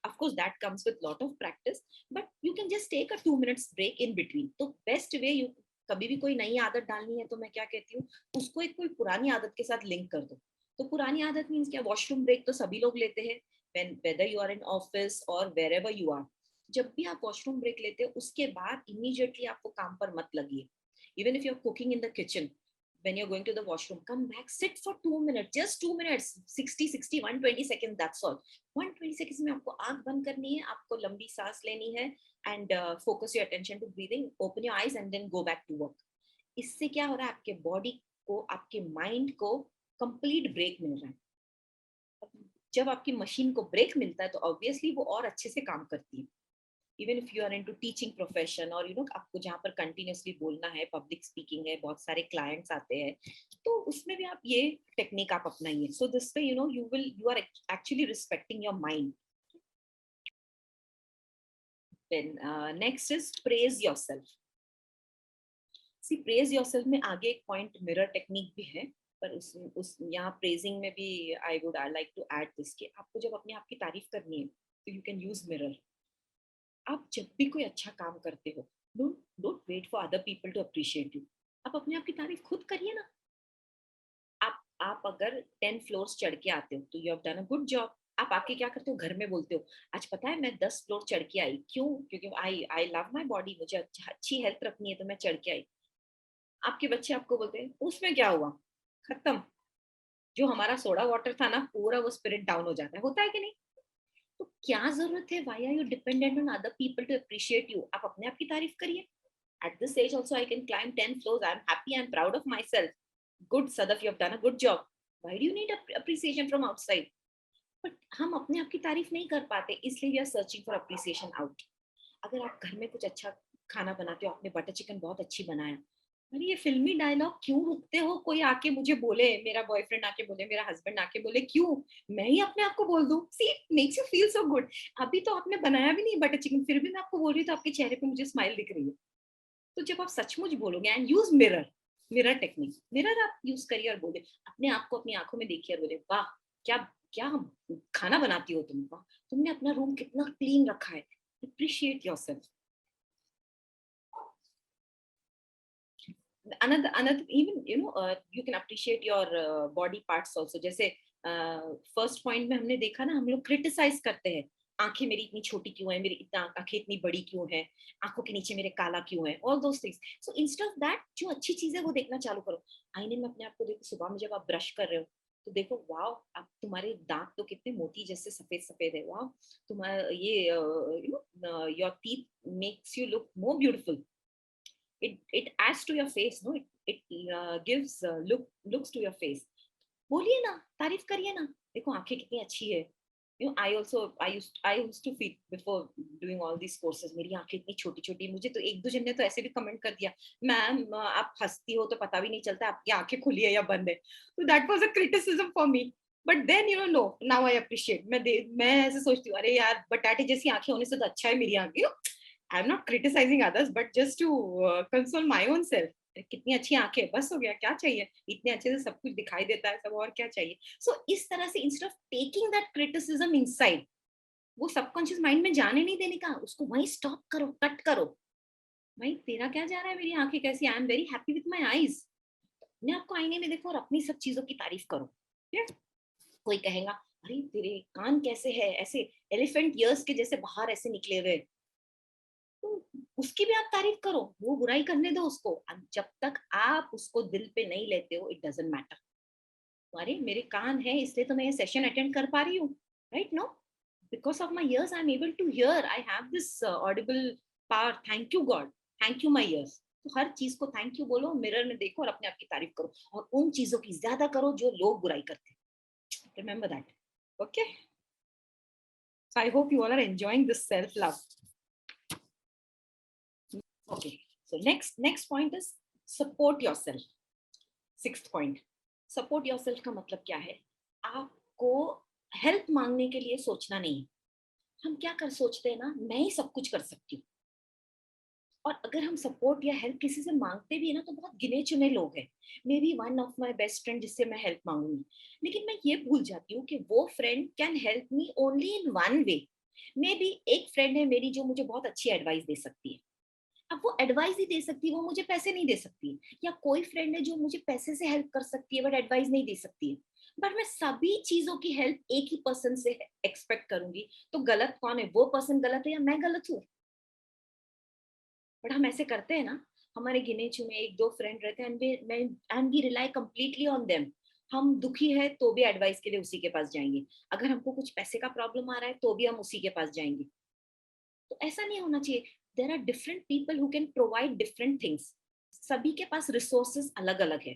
of course that comes with lot of practice, but you can just take a 2 minutes break in between। तो best way, you कभी भी कोई नई आदत डालनी है तो मैं क्या कहती हूँ, उसको एक कोई पुरानी आदत के साथ लिंक कर दो। तो पुरानी आदत मीन्स क्या, वॉशरूम ब्रेक तो सभी लोग लेते हैं, whether you are in office or wherever you are। जब भी आप वॉशरूम ब्रेक लेते हो उसके बाद इमीडिएटली आपको काम पर मत लगिए। Even if you are cooking in the kitchen, when you're going to the washroom, come back, sit for 2 minutes, just 2 minutes, 60 120 seconds, that's all। 120 seconds में आपको आंख बंद करनी है, आपको लंबी सांस लेनी है, and focus your attention to breathing, open your eyes and then go back to work. इससे क्या हो रहा है, आपके बॉडी को, आपके माइंड को कंप्लीट ब्रेक मिल रहा है। जब आपकी मशीन को ब्रेक मिलता है तो ऑब्वियसली वो और अच्छे से काम करती है। Even if you are into teaching profession, और यू नो आपको जहाँ पर कंटिन्यूअसली बोलना है, पब्लिक स्पीकिंग है, बहुत सारे क्लाइंट्स आते हैं, तो उसमें भी आप ये टेक्निक आप अपनाइए। So this way, you know, you are actually respecting your mind. Then next is praise yourself. See, praise yourself में आगे एक पॉइंट मिरर टेक्निक भी है, पर उस यहाँ प्रेजिंग में भी I would like to add this कि आपको जब अपने आप की तारीफ करनी है तो यू कैन यूज मिरर। आप जब भी कोई अच्छा काम करते हो don't wait for other people to appreciate you. आप अपने आप की तारीफ खुद करिए ना. आप अगर 10 फ्लोर्स चढ़ के आते हो तो you have done a good job. आप आके क्या करते हो, घर में बोलते हो आज पता है मैं 10 फ्लोर चढ़ के आई. क्यों? क्योंकि आई लव माई बॉडी, मुझे अच्छी हेल्थ रखनी है तो मैं चढ़ के आई. आपके बच्चे आपको बोलते हैं उसमें क्या हुआ, खत्म. जो हमारा सोडा वाटर था ना, पूरा वो स्पिरिट डाउन हो जाता है. होता है कि नहीं? तो क्या जरूरत है, why are you dependent on other people to appreciate you? आप अपने आप की तारीफ करिए. At this age also I can climb 10 floors. I'm happy and proud of myself. Good, Sadaf, you have done a good job. Why do you need appreciation from outside? But हम अपने आप की तारीफ नहीं कर पाते, इसलिए we are searching for appreciation out. अगर आप घर में कुछ अच्छा खाना बनाते हो, आपने बटर चिकन बहुत अच्छी बनाया, अरे ये फिल्मी डायलॉग क्यों रुकते हो? कोई आके मुझे बोले, मेरा बॉयफ्रेंड आके बोले, मेरा हस्बैंड आके बोले, क्यों? मैं ही अपने आप को बोल दूं. See it makes you feel so good. अभी तो आपने बनाया भी नहीं बटर चिकन, फिर भी मैं आपको बोल रही हूँ तो आपके चेहरे पे मुझे स्माइल दिख रही है. तो जब आप सचमुच बोलोगे, and use mirror technique, mirror आप यूज करिए और बोले अपने आप को, अपनी आंखों में देखिए और बोले वाह, क्या क्या खाना बनाती हो तुम, वाह तुमने अपना रूम कितना क्लीन रखा है. Appreciate yourself. another even you can appreciate your body parts also. जैसे फर्स्ट पॉइंट में हमने देखा ना, हम लोग क्रिटिसाइज करते हैं, आंखें मेरी इतनी छोटी क्यों है, मेरी इतना आंखें इतनी बड़ी क्यों है, आंखों के नीचे मेरे काला क्यों है, all those things. So instead of that, जो अच्छी चीज है वो देखना चालू करो. आईने में अपने आप को देखो. सुबह में जब आप ब्रश कर रहे हो तो देखो, वाह आप, तुम्हारे दांत तो कितने मोती जैसे सफेद सफेद है. वाह, तुम्हारा ये your teeth makes you look more beautiful. It adds to your face, no, it gives looks to your face. बोलिए ना, तारीफ करिए ना. देखो आंखें कितनी अच्छी है. I used to feel before doing all these courses, मेरी आंखें इतनी छोटी छोटी. मुझे तो एक दो जन ने तो ऐसे भी कमेंट कर दिया, मैम आप हंसती हो तो पता भी नहीं चलता आपकी आंखें खुली है या बंद है. तो that was a criticism for me. But then no, now I appreciate. मैं ऐसे सोचती हूँ, अरे यार बटाटे जैसी आंखें होने से तो अच्छा है मेरी आंखें. I am not criticising others, but just to console my own self. कितनी अच्छी आंखें, बस हो गया, क्या चाहिए, इतने अच्छे से सब कुछ दिखाई देता है सब, और क्या चाहिए. सो इस तरह से instead of taking that criticism inside, वो सबकॉन्शियस माइंड में जाने नहीं देने का, उसको वहीं स्टॉप करो, कट करो. भाई तेरा क्या जा रहा है, मेरी आंखें कैसी, I am very happy with my eyes. अपने आपको आईने में देखो और अपनी सब चीजों की तारीफ करो. ठीक है? कोई कहेगा अरे तेरे कान कैसे है, ऐसे एलिफेंट ईयर्स के जैसे बाहर ऐसे निकले हुए, तो उसकी भी आप तारीफ करो. वो बुराई करने दो उसको. जब तक आप उसको दिल पे नहीं लेते हो, इट डजंट मैटर. अरे मेरे कान है इसलिए तो मैं ये सेशन अटेंड कर पा रही हूँ, right? No, because of my ears I am able to hear, I have this audible power. Thank you God, thank you my ears. तो हर चीज को थैंक यू बोलो, मिरर में देखो और अपने आप की तारीफ करो, और उन चीजों की ज्यादा करो जो लोग बुराई करते हैं. Remember that. Okay, so I hope you all are enjoying this self love. Okay, so next point is support yourself. Sixth point, support yourself का मतलब क्या है? आपको हेल्प मांगने के लिए सोचना नहीं. हम क्या कर सोचते हैं ना, मैं ही सब कुछ कर सकती हूँ. और अगर हम सपोर्ट या हेल्प किसी से मांगते भी है ना, तो बहुत गिने चुने लोग हैं. May be one of my best friend जिससे मैं हेल्प मांगूंगी, लेकिन मैं ये भूल जाती हूँ कि वो friend can help me only in one way. May be एक फ्रेंड है मेरी जो मुझे बहुत अच्छी एडवाइस दे सकती है. अब वो एडवाइस ही दे सकती है, वो मुझे पैसे नहीं दे सकती. या कोई फ्रेंड है जो मुझे पैसे से हेल्प कर सकती है बट एडवाइस नहीं दे सकती है. बट मैं सभी चीजों की हेल्प एक ही पर्सन से एक्सपेक्ट करूंगी, तो गलत कौन है? वो पर्सन गलत है या मैं गलत हूँ? बट हम ऐसे करते हैं ना, हमारे गिने चुने एक दो फ्रेंड रहते हैं and we rely completely on them. हम दुखी है तो भी एडवाइस के लिए उसी के पास जाएंगे. अगर हमको कुछ पैसे का प्रॉब्लम आ रहा है तो भी हम उसी के पास जाएंगे. तो ऐसा नहीं होना चाहिए. There are different people who can provide different things. सभी के पास रिसोर्सेज अलग अलग है.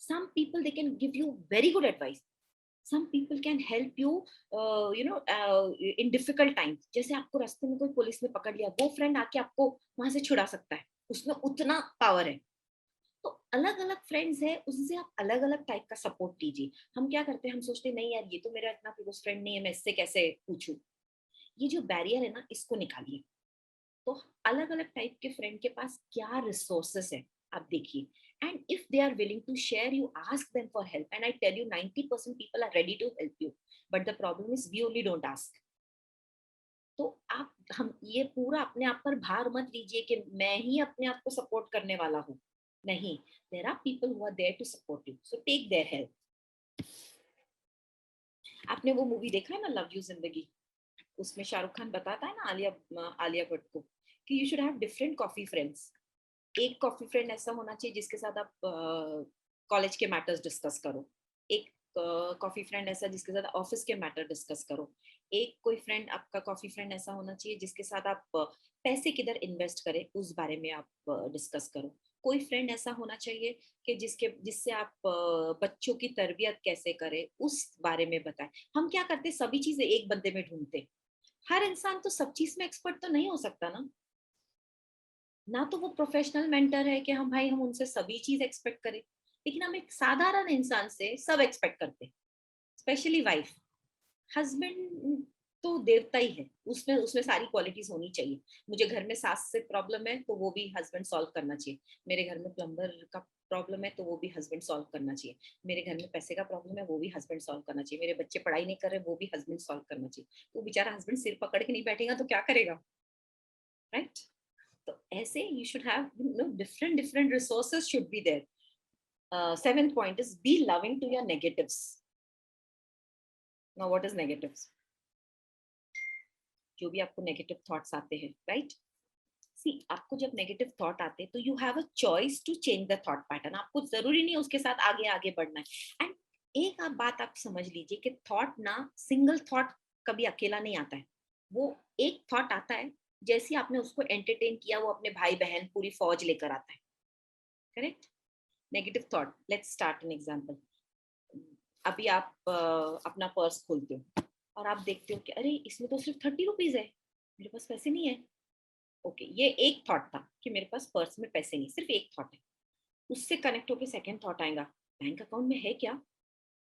Some people they can give you very good advice. Some people can help you in difficult times. जैसे आपको रास्ते में कोई पुलिस ने पकड़ लिया, वो फ्रेंड आके आपको वहां से छुड़ा सकता है, उसमें उतना पावर है. तो अलग अलग फ्रेंड्स है, उससे आप अलग अलग टाइप का सपोर्ट कीजिए. हम क्या करते हैं, हम सोचते हैं नहीं यार ये तो मेरा इतना क्लोज फ्रेंड नहीं है, मैं इससे कैसे पूछूं. ये जो बैरियर है ना, इसको निकालिए. तो अलग अलग टाइप के फ्रेंड के पास क्या रिसोर्सेस है आप देखिए. And if they are willing to share, you ask them for help. And I tell you 90% people are ready to help you. But the problem is we only don't ask. तो आप हम ये पूरा अपने आप पर भार मत लीजिए कि मैं ही अपने आप को सपोर्ट करने वाला हूँ, नहीं, there are people who are there to support you, so take their help. आपने वो मूवी देखा है ना, लव यू जिंदगी? उसमें शाहरुख खान बताता है ना आलिया भट्ट को कि you should have different coffee friends. एक कॉफी फ्रेंड ऐसा होना चाहिए जिसके साथ आप कॉलेज के मैटर्स डिस्कस करो, एक कॉफी फ्रेंड ऐसा जिसके साथ ऑफिस के मैटर डिस्कस करो, एक कोई फ्रेंड आपका कॉफी फ्रेंड ऐसा होना चाहिए जिसके साथ आप पैसे किधर इन्वेस्ट करें उस बारे में आप डिस्कस करो, कोई फ्रेंड ऐसा होना चाहिए कि जिससे आप बच्चों की तरबियत कैसे करें उस बारे में बताएं। हम क्या करते, सभी चीजें एक बंदे में ढूंढते। हर इंसान तो सब चीज में एक्सपर्ट तो नहीं हो सकता ना, ना तो वो प्रोफेशनल मेंटर है कि हम भाई हम उनसे सभी चीज एक्सपेक्ट करें, लेकिन हम एक साधारण इंसान से सब एक्सपेक्ट करते हैं, स्पेशली वाइफ। हस्बैंड तो देवता ही है, उसमें उसमें सारी क्वालिटीज होनी चाहिए। मुझे घर में सास से प्रॉब्लम है तो वो भी हस्बैंड सॉल्व करना चाहिए, मेरे घर में प्लम्बर का प्रॉब्लम है तो वो भी हस्बैंड सॉल्व करना चाहिए, मेरे घर में पैसे का प्रॉब्लम है वो भी हस्बैंड सॉल्व करना चाहिए, मेरे बच्चे पढ़ाई नहीं कर रहे वो भी हस्बैंड सॉल्व करना चाहिए। तो बेचारा हस्बैंड सिर पकड़ के नहीं बैठेगा तो क्या करेगा, राइट? तो ऐसे you should have, you know, different resources should be there. Seventh point is be loving to your negatives. Now what is negatives? जो भी आपको नेगेटिव थॉट्स आते हैं, राइट? सी, आपको जब नेगेटिव थॉट आते हैं तो you have a choice to change the thought pattern. आपको जरूरी नहीं उसके साथ आगे आगे बढ़ना है। एंड एक आप बात आप समझ लीजिए कि थॉट ना, सिंगल थॉट कभी अकेला नहीं आता है, वो एक थॉट आता है, जैसे आपने उसको एंटरटेन किया वो अपने भाई बहन पूरी फौज लेकर आता है, correct? Negative thought, let's start an example. अभी आप अपना पर्स खोलते हो और आप देखते हो कि अरे इसमें तो सिर्फ 30 रुपीज है, मेरे पास पैसे नहीं है। ओके, ये एक थॉट था कि मेरे पास पर्स में पैसे नहीं, सिर्फ एक थॉट है। उससे कनेक्ट होकर सेकंड थॉट आएगा, बैंक अकाउंट में है क्या?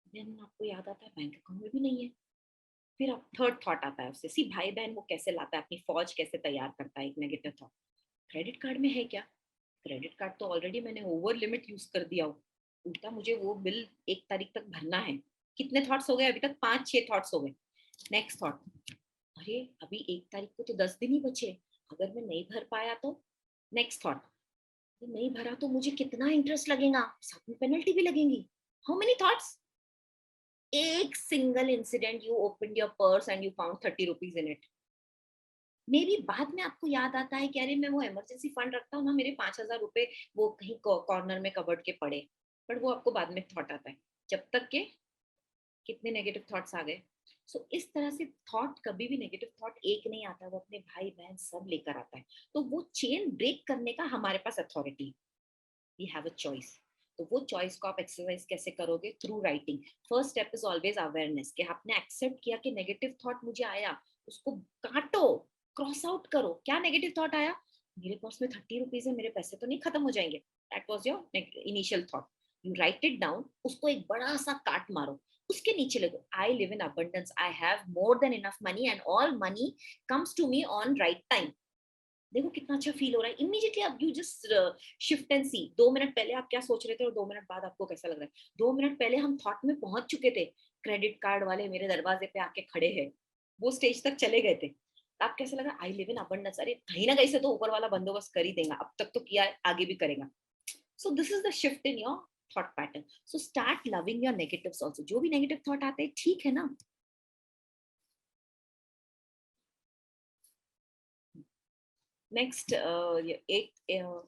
देन आपको याद आता है बैंक अकाउंट में भी नहीं है। फिर आप थर्ड थॉट आता है उससे, सी भाई बहन वो कैसे लाता है, अपनी फौज कैसे तैयार करता है, एक नेगेटिव थॉट। क्रेडिट कार्ड में है क्या? क्रेडिट कार्ड तो ऑलरेडी मैंने ओवर लिमिट यूज कर दिया हो, उल्टा मुझे वो बिल 1 तारीख तक भरना है। कितने थॉट्स हो गए अभी तक? 5-6 थॉट्स हो गए। नेक्स्ट थॉट, अरे अभी 1 तारीख को तो 10 दिन ही बचे, अगर मैं नहीं भर पाया तो? नेक्स्ट थॉट, नहीं भरा तो मुझे कितना इंटरेस्ट लगेगा, साथ में पेनल्टी भी लगेगी। How many thoughts? एक single incident, you open your purse and you found 30 rupees in it. Maybe बाद में आपको याद आता है कि अरे मैं वो इमरजेंसी फंड रखता हूँ ना, मेरे 5,000 रुपए वो कहीं कॉर्नर में कबर्ड के पड़े, पर वो आपको बाद में थॉट आता है, जब तक के कितने नेगेटिव थॉट्स आ गए। सो इस तरह से थॉट, कभी भी नेगेटिव थॉट एक नहीं आता, वो अपने भाई बहन सब लेकर आता है। तो वो चेन ब्रेक करने का हमारे पास authority, we have a choice. तो वो चॉइस को आप एक्सरसाइज कैसे करोगे? Through writing. First step is always awareness, कि आपने एक्सेप्ट किया कि नेगेटिव थॉट मुझे आया, उसको काटो, क्रॉस आउट करो। क्या नेगेटिव थॉट आया? मेरे पास में 30 रुपीज है, मेरे पैसे तो नहीं खत्म हो जाएंगे। That was your initial thought. You write it down, उसको एक बड़ा सा काट मारो, उसके नीचे लिखो I live in abundance, I have more than enough money and all money comes to me on right time. देखो कितना अच्छा फील हो रहा है इमीडिएटली। अब you just shift and see, 2 minute पहले आप क्या सोच रहे थे और 2 मिनट बाद आपको कैसा लग रहा है। 2 मिनट पहले हम थॉट में पहुंच चुके थे, क्रेडिट कार्ड वाले मेरे दरवाजे पे आके खड़े हैं, वो स्टेज तक चले गए थे। आप कैसे लगा? आई लिव इन अबंडेंस, अरे कहीं ना कहीं से तो ऊपर वाला बंदोबस्त कर ही देगा, अब तक तो किया है आगे भी करेगा। So this is the shift in your thought pattern. So start loving your negatives also. जो भी नेगेटिव थॉट आते हैं ठीक है ना। नेक्स्ट एक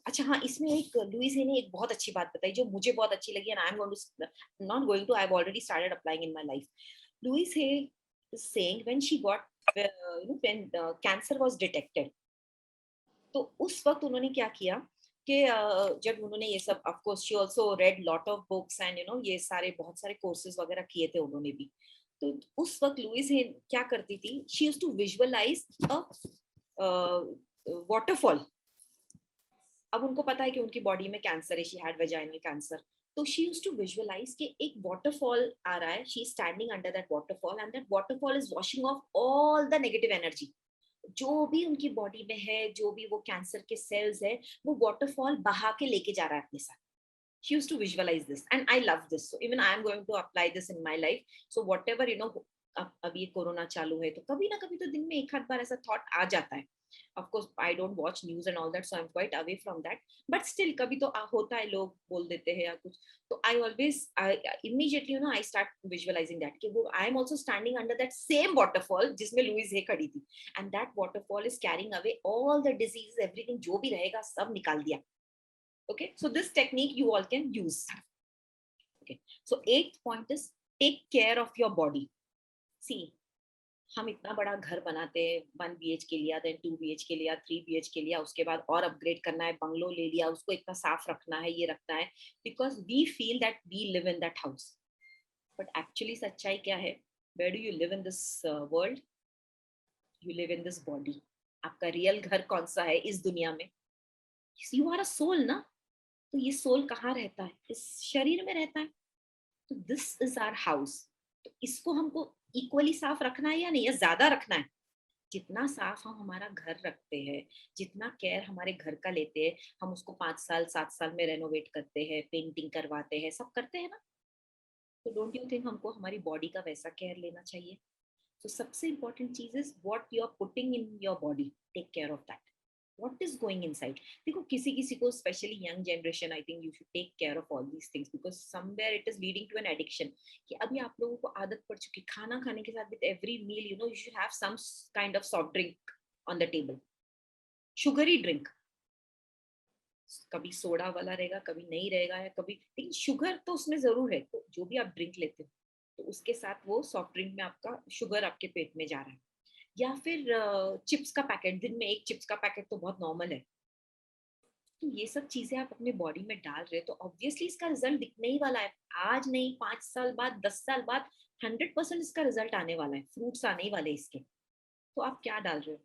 अच्छा हाँ, इसमें एक लुइस है ने एक बहुत अच्छी बात बताई जो मुझे बहुत अच्छी लगी, and I am going to not going to, I have already started applying in my life. Louise है saying when she got when cancer was detected, तो उस वक्त उन्होंने क्या किया कि जब उन्होंने ये सब, of course she also red lot of books and ये सारे बहुत सारे कोर्सेज वगैरह किए थे उन्होंने भी। तो उस वक्त लुइस है क्या करती थी, she used to visualise a waterfall. अब उनको पता है कि उनकी बॉडी में कैंसर है, शी हैड वेजाइनल कैंसर। तो शी यूज्ड टू विजुअलाइज कि एक वाटरफॉल आ रहा है, she is standing under that waterfall and that waterfall is washing of all the negative energy जो भी उनकी बॉडी में है, जो भी वो कैंसर के सेल्स है, वो वाटरफॉल बहा के लेके जा रहा है अपने साथ। She used to visualize this and I love this, so even I am going to apply this in my life. So whatever अब ये कोरोना चालू है तो कभी ना कभी तो दिन में एक आध बार ऐसा थॉट आ जाता है. Of course, I don't watch news and all that, so I'm quite away from that. But still, कभी तो होता है, लोग बोल देते हैं या कुछ. तो I always, I immediately, I start visualizing that कि वो I am also standing under that same waterfall जिसमें लुइस है खड़ी थी, and that waterfall is carrying away all the diseases, everything जो भी रहेगा सब निकाल दिया. Okay, so this technique you all can use. Okay, so 8th point is take care of your body. See, हम इतना बड़ा घर बनाते हैं, 1 BHK लिया, देन 2 BHK लिया, 3 BHK लिया, उसके बाद और अपग्रेड करना है, बंगलो ले लिया, उसको इतना साफ रखना है, ये रखना है, because we feel that we live in that house. But actually सच्चाई क्या है? Where do you live in this world? You live in this body. आपका रियल घर कौन सा है इस दुनिया में? यू आर अ सोल ना. तो ये सोल कहाँ रहता है? इस शरीर में रहता है. तो दिस इज आवर हाउस. तो इसको हमको इक्वली साफ रखना है या नहीं, या ज्यादा रखना है? जितना साफ हम हमारा घर रखते हैं, जितना केयर हमारे घर का लेते हैं, हम उसको 5 साल 7 साल में रेनोवेट करते हैं, पेंटिंग करवाते हैं, सब करते हैं ना. तो डोंट यू थिंक हमको हमारी बॉडी का वैसा केयर लेना चाहिए? तो सबसे इम्पोर्टेंट चीज is what you are putting in your body. Take care of that. what is going inside. देखो किसी किसी को, specially young generation, I think you should take care of all these things, because somewhere it is leading to an addiction. कि अभी आप लोगों को आदत पड़ चुकी, खाना खाने के साथ with every meal you should have some kind of soft drink on the table. Sugary drink, कभी सोडा वाला रहेगा, कभी नहीं रहेगा, या कभी, लेकिन शुगर तो उसमें जरूर है. तो जो भी आप ड्रिंक लेते हो, तो उसके साथ वो सॉफ्ट ड्रिंक में आपका शुगर आपके पेट में जा रहा है. या फिर चिप्स का पैकेट, दिन में एक चिप्स का पैकेट तो बहुत नॉर्मल है. तो ये सब चीजें आप अपने बॉडी में डाल रहे हो, तो ऑब्वियसली इसका रिजल्ट दिखने ही वाला है. आज नहीं, 5 साल बाद, 10 साल बाद 100% इसका रिजल्ट आने वाला है, फ्रूट्स आने ही वाले इसके. तो आप क्या डाल रहे हो?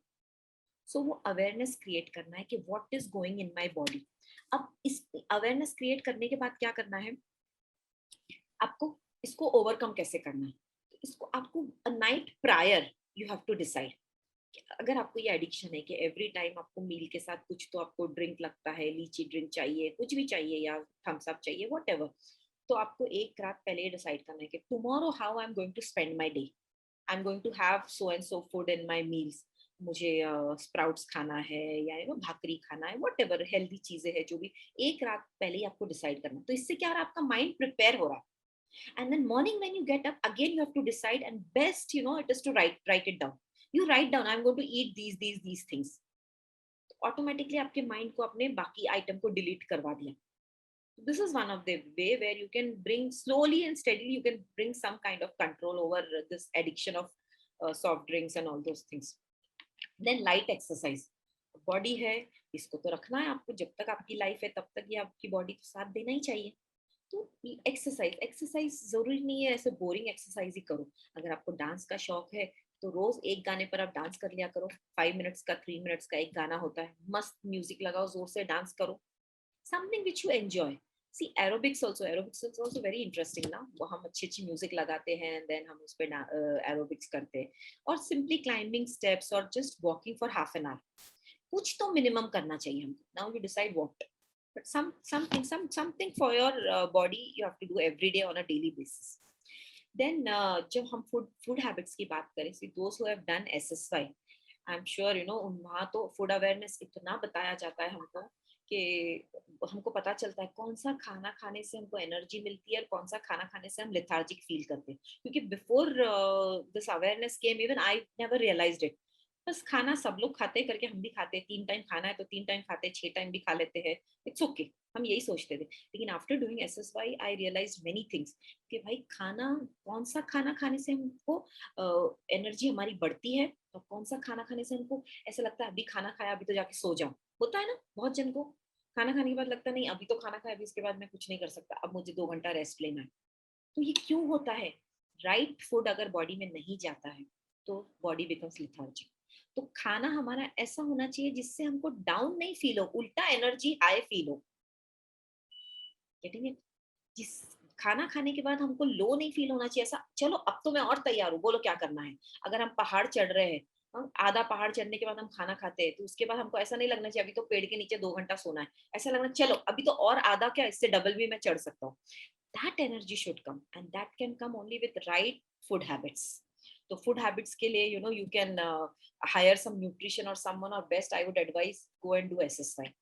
सो वो अवेयरनेस क्रिएट करना है कि what is going in my body. अब इस अवेयरनेस क्रिएट करने के बाद क्या करना है आपको? इसको ओवरकम कैसे करना है? तो इसको आपको night prior you have to decide. अगर आपको ये एडिक्शन है कि एवरी टाइम आपको मील के साथ कुछ तो आपको ड्रिंक लगता है, लीची ड्रिंक चाहिए, कुछ भी चाहिए, या थम्स अप चाहिए, व्हाटएवर, तो आपको एक रात पहले डिसाइड करना है कि tomorrow how I am going to spend my day. I am going to have so and so food in my meals. मुझे स्प्राउट्स खाना है, या भाकरी खाना है, व्हाटएवर हेल्दी चीजें हैं जो भी, एक रात पहले ही आपको डिसाइड करना. तो इससे क्या हो रहा है? आपका माइंड प्रिपेयर हो रहा है. And then morning when you get up, again you have to decide, and best it is to write it down. You write down, I'm going to eat these things. Automatically आपके mind को अपने बाकी item को delete करवा दिया. This is one of the way where you can bring slowly and steadily, you can bring some kind of control over this addiction of soft drinks and all those things. Then light exercise. Body है, इसको तो रखना है आपको. जब तक आपकी life है तब तक ये आपकी body को साथ देना ही चाहिए. तो एक्सरसाइज जरूरी नहीं है ऐसे बोरिंग एक्सरसाइज ही करो. अगर आपको डांस का शौक है तो रोज एक गाने पर आप डांस कर लिया करो. 5 मिनट्स का, 3 मिनट्स का एक गाना होता है, मस्त म्यूजिक लगाओ, जोर से डांस करो. Something which you enjoy. See aerobics is also very interesting ना. वो हम अच्छी म्यूजिक लगाते हैं एंड देन हम उस पर एरोबिक्स करते हैं. और सिंपली क्लाइंबिंग स्टेप्स और just walking for half an hour. कुछ तो मिनिमम करना चाहिए हमको. Now you decide what. But something for your body you have to do every day on a daily basis. Then जब हम food habits की बात करें, see those who have done SSY, I'm sure वहाँ तो फूड अवेयरनेस इतना बताया जाता है हमको कि हमको पता चलता है कौन सा खाना खाने से हमको एनर्जी मिलती है और कौन सा खाना खाने से हम लेथार्जिक फील करते हैं. क्योंकि before this awareness came, even I never realised it. बस खाना सब लोग खाते करके हम भी खाते. 3 टाइम खाना है तो 3 टाइम खाते, 6 टाइम भी खा लेते हैं, इट्स ओके, हम यही सोचते थे. लेकिन आफ्टर डूइंग SSY आई रियलाइज्ड मेनी थिंग्स कि भाई खाना, कौन सा खाना खाने से हमको एनर्जी हमारी बढ़ती है, और कौन सा खाना खाने से हमको ऐसा लगता है अभी खाना खाया अभी तो जाके सो जाऊं. होता है ना बहुत जन को, खाना खाने के बाद लगता नहीं अभी तो खाना खाया, अभी इसके बाद मैं कुछ नहीं कर सकता, अब मुझे 2 घंटा रेस्ट लेना है. तो ये क्यों होता है? राइट फूड अगर बॉडी में नहीं जाता है तो बॉडी बिकम्स लेथार्जिक. तो खाना हमारा ऐसा होना चाहिए जिससे हमको डाउन नहीं फील हो, उल्टा एनर्जी हाई फील हो. Getting it? जिस खाना खाने के बाद हमको लो नहीं फील होना चाहिए, ऐसा चलो अब तो मैं और तैयार हूँ, बोलो क्या करना है. अगर हम पहाड़ चढ़ रहे हैं, आधा पहाड़ चढ़ने के बाद हम खाना खाते हैं, तो उसके बाद हमको ऐसा नहीं लगना चाहिए अभी तो पेड़ के नीचे 2 घंटा सोना है. ऐसा लगना चलो अभी तो और आधा क्या, इससे डबल भी मैं चढ़ सकता हूँ. That energy should come, and that can come only with right food habits. तो फूड हैबिट्स के लिए you know you can hire some nutrition और समवन, और best I would advise go and do exercise.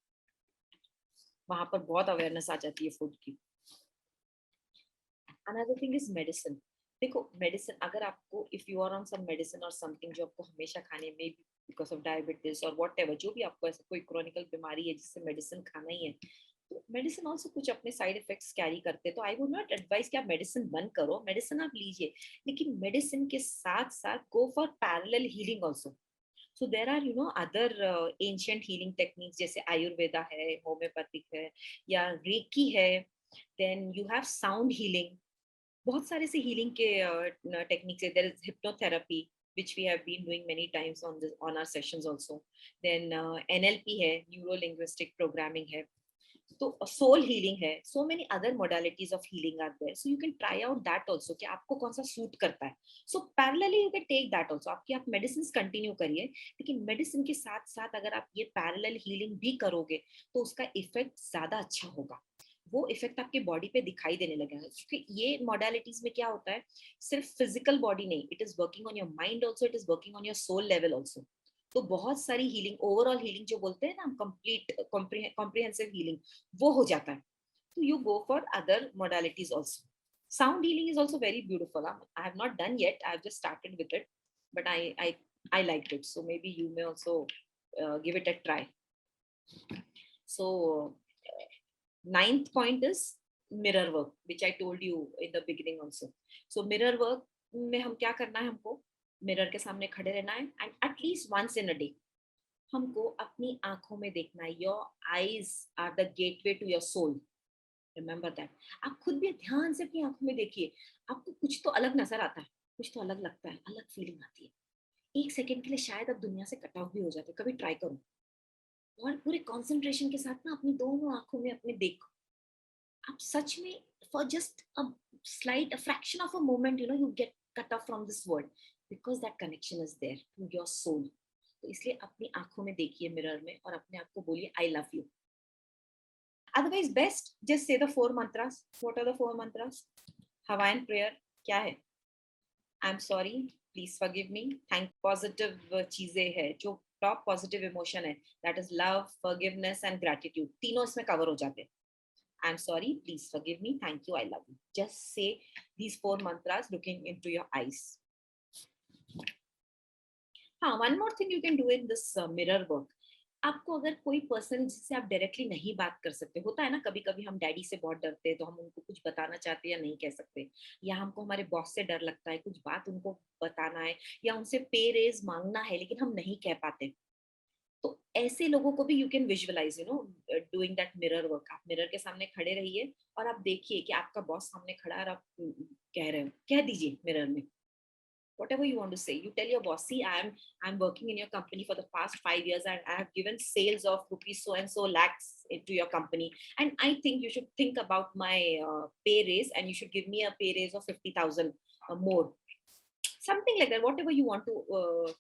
वहां पर बहुत awareness आ जाती है फूड की। Another thing is medicine. देखो मेडिसिन अगर आपको if you are on some medicine और समथिंग जो आपको हमेशा खाने में बिकॉज ऑफ डायबिटीज और वॉट एवर, जो भी आपको ऐसा कोई क्रॉनिकल बीमारी है जिससे मेडिसिन खाना ही है, तो मेडिसिन ऑल्सो कुछ अपने साइड इफेक्ट्स कैरी करते हैं। तो आई वुड नॉट एडवाइस कि आप मेडिसिन बंद करो, मेडिसिन आप लीजिए, लेकिन मेडिसिन के साथ साथ go for parallel healing also. So there are you know other ancient healing techniques, जैसे आयुर्वेदा है, होम्योपैथिक है, या रेकी है, then you have sound healing. बहुत सारे से हीलिंग के टेक्निक्स है। There is hypnotherapy which we have been doing many times on our sessions also. Then NLP है, neuro linguistic programming है, तो soul healing है, so many other modalities of healing are there, so you can try out that also कि आपको कौन सा suit करता है। so parallelly you can take that also। आपकी आप मेडिसिन कंटिन्यू करिए, लेकिन मेडिसिन के साथ साथ अगर आप ये पैरेलल हीलिंग भी करोगे तो उसका इफेक्ट ज्यादा अच्छा होगा, वो इफेक्ट आपके बॉडी पे दिखाई देने लगेगा। क्योंकि ये मॉडलिटीज में क्या होता है, सिर्फ फिजिकल बॉडी नहीं, it is working on your mind also, it is working on your soul level also. तो बहुत सारी हीलिंग, ओवरऑल हीलिंग जो बोलते हैं ना हम, कंप्लीट कॉम्प्रिहेंसिव हीलिंग, वो हो जाता है। तो you go for other modalities also. Sound healing is also very beautiful. I have not done yet, I have just started with it, but I liked it, so maybe you may also give it a try. So ninth point is mirror work, which I told you in the beginning also. So mirror work में हम क्या करना है, हमको mirror के सामने खड़े रहना है, and at least once in a day हमको अपनी आंखों में देखना है। Your eyes are the gateway to your soul, remember that. आप खुद भी ध्यान से अपनी आंखों में देखिए, आपको कुछ तो अलग नजर आता है, कुछ तो अलग लगता है, अलग फीलिंग आती है। एक सेकंड के लिए शायद आप दुनिया से कट ऑफ भी हो जाते, कभी ट्राई करो और पूरे कंसंट्रेशन के साथ ना अपनी दोनों आंखों में अपने देखो। आप सच में for just a slight a fraction of a moment you know you get cut off from this world, because that connection is there to your soul. तो इसलिए अपनी आंखों में देखिए मिरर में और अपने आप को बोलिए I love you. Otherwise best just say the 4 mantras। What are the 4 mantras? Hawaiian prayer क्या है? I am sorry, please forgive me, thank, positive चीजें है जो टॉप पॉजिटिव इमोशन है, that is love, forgiveness and gratitude, तीनों इसमें cover हो जाते हैं। I'm sorry, please forgive me, thank you, I love you. Just say these 4 mantras looking into your eyes. One more thing you can do in this mirror work. आपको अगर कोई person जिससे आप डायरेक्टली नहीं बात कर सकते, होता है ना कभी कभी हम डैडी से बहुत डरते हैं तो हम उनको कुछ बताना चाहते हैं या नहीं कह सकते, या हमको हमारे बॉस से डर लगता है कुछ बात उनको बताना है, या उनसे पे रेज मांगना है लेकिन हम नहीं कह पाते, तो ऐसे लोगों को भी you can visualise you know doing that mirror work. आप मिरर के सामने खड़े रहिए और आप देखिए कि आपका बॉस सामने खड़ा है और आप कह रहे हो, कह दीजिए मिरर में whatever you want to say. You tell your boss, see, I'm working in your company for the past 5 years and I have given sales of rupees so and so lakhs into your company, and I think you should think about my pay raise and you should give me a pay raise of 50,000 more, something like that, whatever you want to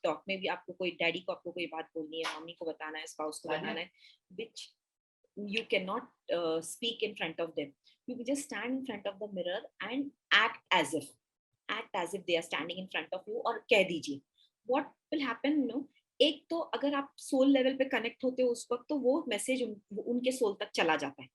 talk. Maybe आपको कोई daddy को आपको कोई बात बोलनी है, mummy को बताना है, स्पाउस को बताना है, which you cannot speak in front of them. You just stand in front of the mirror and act as if they are standing in front of you और कह दीजिए। what will happen you know, एक तो अगर आप soul level पे connect होते हो उस वक्त तो वो मैसेज उनके सोल तक चला जाता है,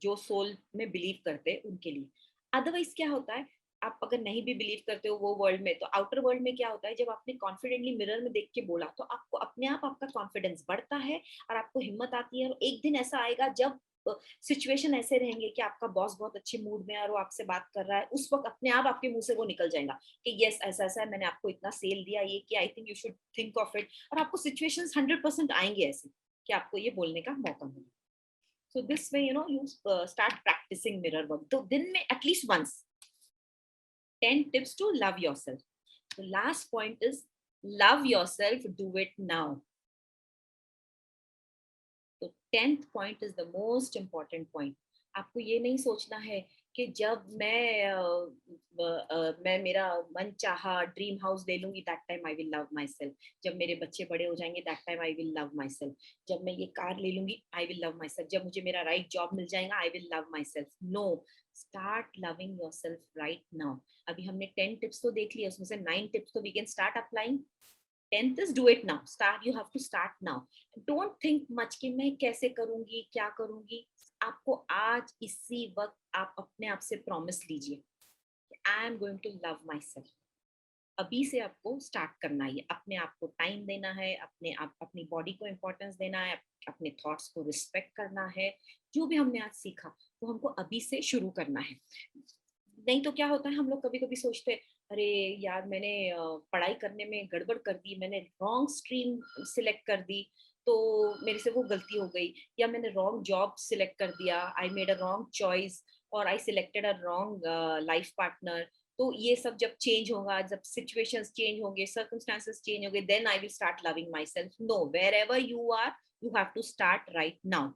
जो सोल में बिलीव करते हैं उनके लिए। अदरवाइज क्या होता है, आप अगर नहीं भी बिलीव करते हो वो वर्ल्ड में, तो आउटर वर्ल्ड में क्या होता है, जब आपने कॉन्फिडेंटली मिरर में देख के बोला तो आपको अपने आप आपका कॉन्फिडेंस बढ़ता है और आपको हिम्मत आती है। और एक दिन ऐसा आएगा जब सिचुएशन ऐसे रहेंगे कि आपका बॉस बहुत अच्छे मूड में है और वो आपसे बात कर रहा है, उस वक्त अपने आप आपके मुंह से वो निकल जाएगा कि यस ऐसा ऐसा है, मैंने आपको इतना सेल दिया, ये किया, आई think you should think of it. और आपको सिचुएशंस 100% आएंगे ऐसे कि आपको ये बोलने का मौका मिले। So this way, you know, you start practicing mirror work. So दिन में at least once. 10 tips to love yourself. The last point is love yourself. Do it now. So 10th point is the most important point. आपको ये नहीं सोचना है कि जब मैं मेरा मन चाहा ड्रीम हाउस ले लूंगी, that time I will love myself. जब मेरे बच्चे बड़े हो जाएंगे, that time I will love myself. जब मैं ये कार ले लूंगी, I will love myself. जब मुझे मेरा राइट जॉब मिल जाएगा, I will love myself. No, start loving yourself right now. अभी हमने 10 टिप्स तो देख लिया, उसमें से 9 टिप्स तो we can start applying. 10th is do it now. Start, you have to start now. Don't think much कि मैं कैसे करूंगी, क्या करूंगी। आपको आज इसी वक्त आप अपने आप से प्रॉमिस लीजिए, I am going to love myself. अभी से आपको स्टार्ट करना है, अपने आप को टाइम देना है, अपने आप अपनी बॉडी को इम्पोर्टेंस देना है, अपने थॉट्स को रिस्पेक्ट करना है। जो भी हमने आज सीखा वो हमको अभी से शुरू करना है। नहीं तो क्या होता है, हम लोग कभी कभी सोचते हैं, अरे यार मैंने पढ़ाई करने में गड़बड़ कर दी, मैंने रॉन्ग स्ट्रीम सिलेक्ट कर दी, तो मेरे से वो गलती हो गई। या मैंने रॉन्ग जॉब सिलेक्ट कर दिया, I made a wrong choice, और I selected a wrong life partner. तो ये सब जब चेंज होगा, जब सिचुएशंस चेंज होंगे, सर्कमस्टांसेस चेंज होंगे, then I will start loving myself. No, wherever you are, you have to start right now.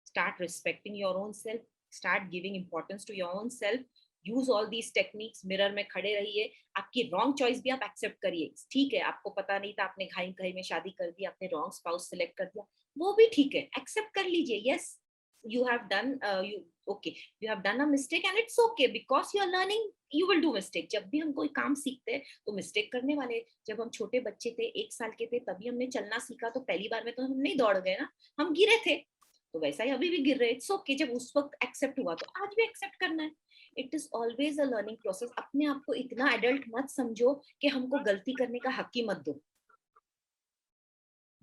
Start respecting your own self, start giving importance to your own self. Use all these techniques. Mirror में खड़े रहिए, आपकी wrong choice भी आप accept करिए। ठीक है, आपको पता नहीं था, आपने घाई घाई में शादी कर दी, आपने रॉन्ग स्पाउस सिलेक्ट कर दिया, वो भी ठीक है, एक्सेप्ट कर लीजिए। Yes, you have done you have done a mistake and it's okay because you are learning. You will do mistake. जब भी हम कोई काम सीखते हैं तो मिस्टेक करने वाले। जब हम छोटे बच्चे थे, 1 साल के थे, तभी हमने चलना सीखा, तो पहली बार में तो हम नहीं दौड़ गए ना, हम गिरे थे, तो वैसा ही अभी भी गिर रहे। इट्स ओके, जब उस वक्त एक्सेप्ट हुआ तो आज भी एक्सेप्ट करना है। It is always a learning process. अपने आप को इतना एडल्ट मत समझो कि हमको गलती करने का हक ही मत दो।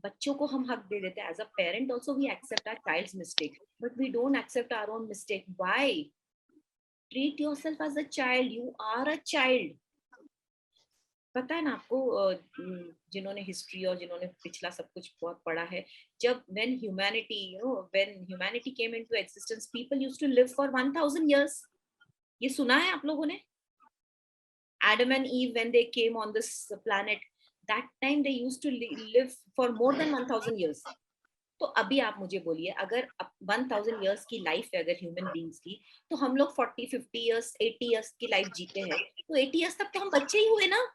बच्चों को हम हक दे देते हैं। As a parent also we accept our child's mistake, but we don't accept our own mistake. Why? Treat yourself as a child, you are a child. पता है ना आपको, जिन्होंने हिस्ट्री और जिन्होंने पिछला सब कुछ बहुत पढ़ा है, जब when humanity came into existence, people used to live for 1000 years. ये सुना है आप लोगों ने? Adam and Eve, when they came on this planet, that time they used to live for more than 1000 years. तो अभी आप मुझे बोलिए, अगर 1000 years की लाइफ है अगर ह्यूमन बींग्स की, तो हम लोग 40-50 years 80 years की लाइफ जीते हैं, तो 80 years तक तो हम बच्चे ही हुए ना।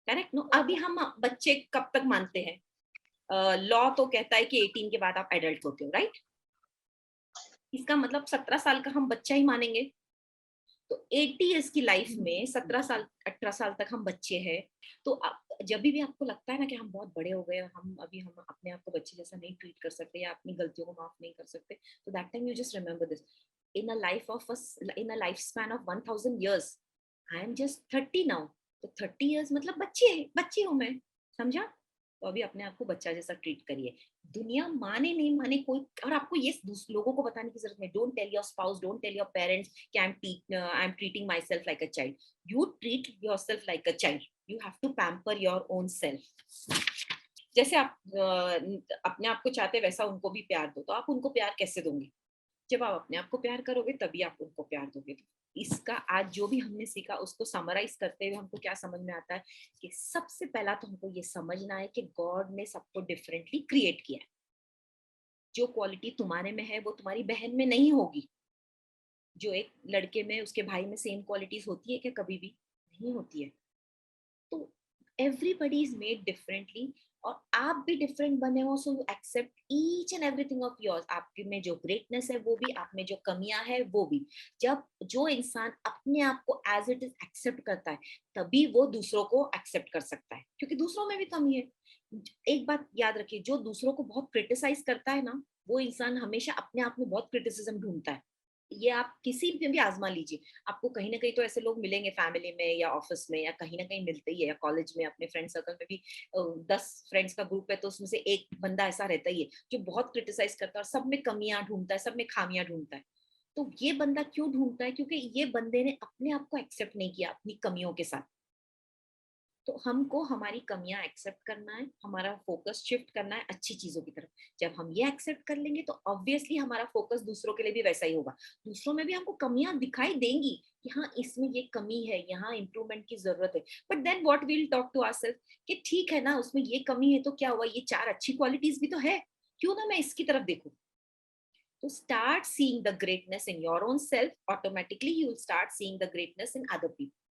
Correct no? अभी हम बच्चे कब तक मानते हैं? लॉ तो कहता है कि 18 के बाद आप एडल्ट होते हो, राइट? इसका मतलब 17 साल का हम बच्चा ही मानेंगे। तो 80 इयर्स की लाइफ में 17 साल 18 साल तक हम बच्चे हैं। तो जब भी आपको लगता है ना कि हम बहुत बड़े हो गए, हम अपने आप को बच्चे जैसा नहीं ट्रीट कर सकते या अपनी गलतियों को माफ नहीं कर सकते, तो that time you just remember this, in a life span of 1000 years, I am just 30 now. तो 30 years मतलब बच्ची हूँ मैं, समझा? तो अभी अपने आप को बच्चा जैसा ट्रीट करिए। दुनिया माने नहीं माने कोई, और आपको ये लोगों को बताने की जरूरत नहीं। Don't tell your spouse, don't tell your parents कि I am treating myself like a child. You treat yourself like a child. You have to pamper your own self. जैसे आप अपने आप को चाहते वैसा उनको भी प्यार दो, तो आप उनको प्यार कैसे दोगे? जब आप अपने आप को प्यार करोगे तभी आप उनको प्यार दोगे। इसका आज जो भी हमने सीखा उसको समराइज करते हुए हमको क्या समझ में आता है कि सबसे पहला तो हमको ये समझना है कि गॉड ने सबको डिफरेंटली क्रिएट किया है। जो क्वालिटी तुम्हारे में है वो तुम्हारी बहन में नहीं होगी। जो एक लड़के में उसके भाई में सेम क्वालिटीज होती है क्या? कभी भी नहीं होती है। तो एवरीबडी इज मेड डिफरेंटली, और आप भी डिफरेंट बने हो, so you accept each and everything of yours. आपके में जो ग्रेटनेस है वो भी, आप में जो कमियां है वो भी। जब जो इंसान अपने आप को एज इट इज एक्सेप्ट करता है, तभी वो दूसरों को एक्सेप्ट कर सकता है, क्योंकि दूसरों में भी कमी है। एक बात याद रखिए, जो दूसरों को बहुत क्रिटिसाइज करता है ना, वो इंसान हमेशा अपने आप में बहुत क्रिटिसिज्म ढूंढता है। ये आप किसी में भी आजमा लीजिए, आपको कहीं ना कहीं तो ऐसे लोग मिलेंगे, फैमिली में या ऑफिस में या कहीं ना कहीं मिलते ही है, या कॉलेज में अपने फ्रेंड सर्कल में भी 10 फ्रेंड्स का ग्रुप है तो उसमें से एक बंदा ऐसा रहता ही है जो बहुत क्रिटिसाइज करता है और सब में कमियां ढूंढता है, सब में खामियां ढूंढता है। तो ये बंदा क्यों ढूंढता है? क्योंकि ये बंदे ने अपने आप को एक्सेप्ट नहीं किया अपनी कमियों के साथ। तो हमको हमारी कमियां एक्सेप्ट करना है, हमारा फोकस शिफ्ट करना है अच्छी चीजों की तरफ। जब हम ये एक्सेप्ट कर लेंगे तो ऑब्वियसली हमारा फोकस दूसरों के लिए भी वैसा ही होगा। दूसरों में भी हमको कमियां दिखाई देंगी कि हाँ इसमें ये कमी है, यहाँ इंप्रूवमेंट की जरूरत है, but then what we will talk to ourselves कि ठीक है ना, उसमें ये कमी है तो क्या हुआ, ये 4 अच्छी क्वालिटीज भी तो है, क्यों ना मैं इसकी तरफ देखूं। तो start seeing the greatness in your own self, automatically you will start seeing the greatness in other people.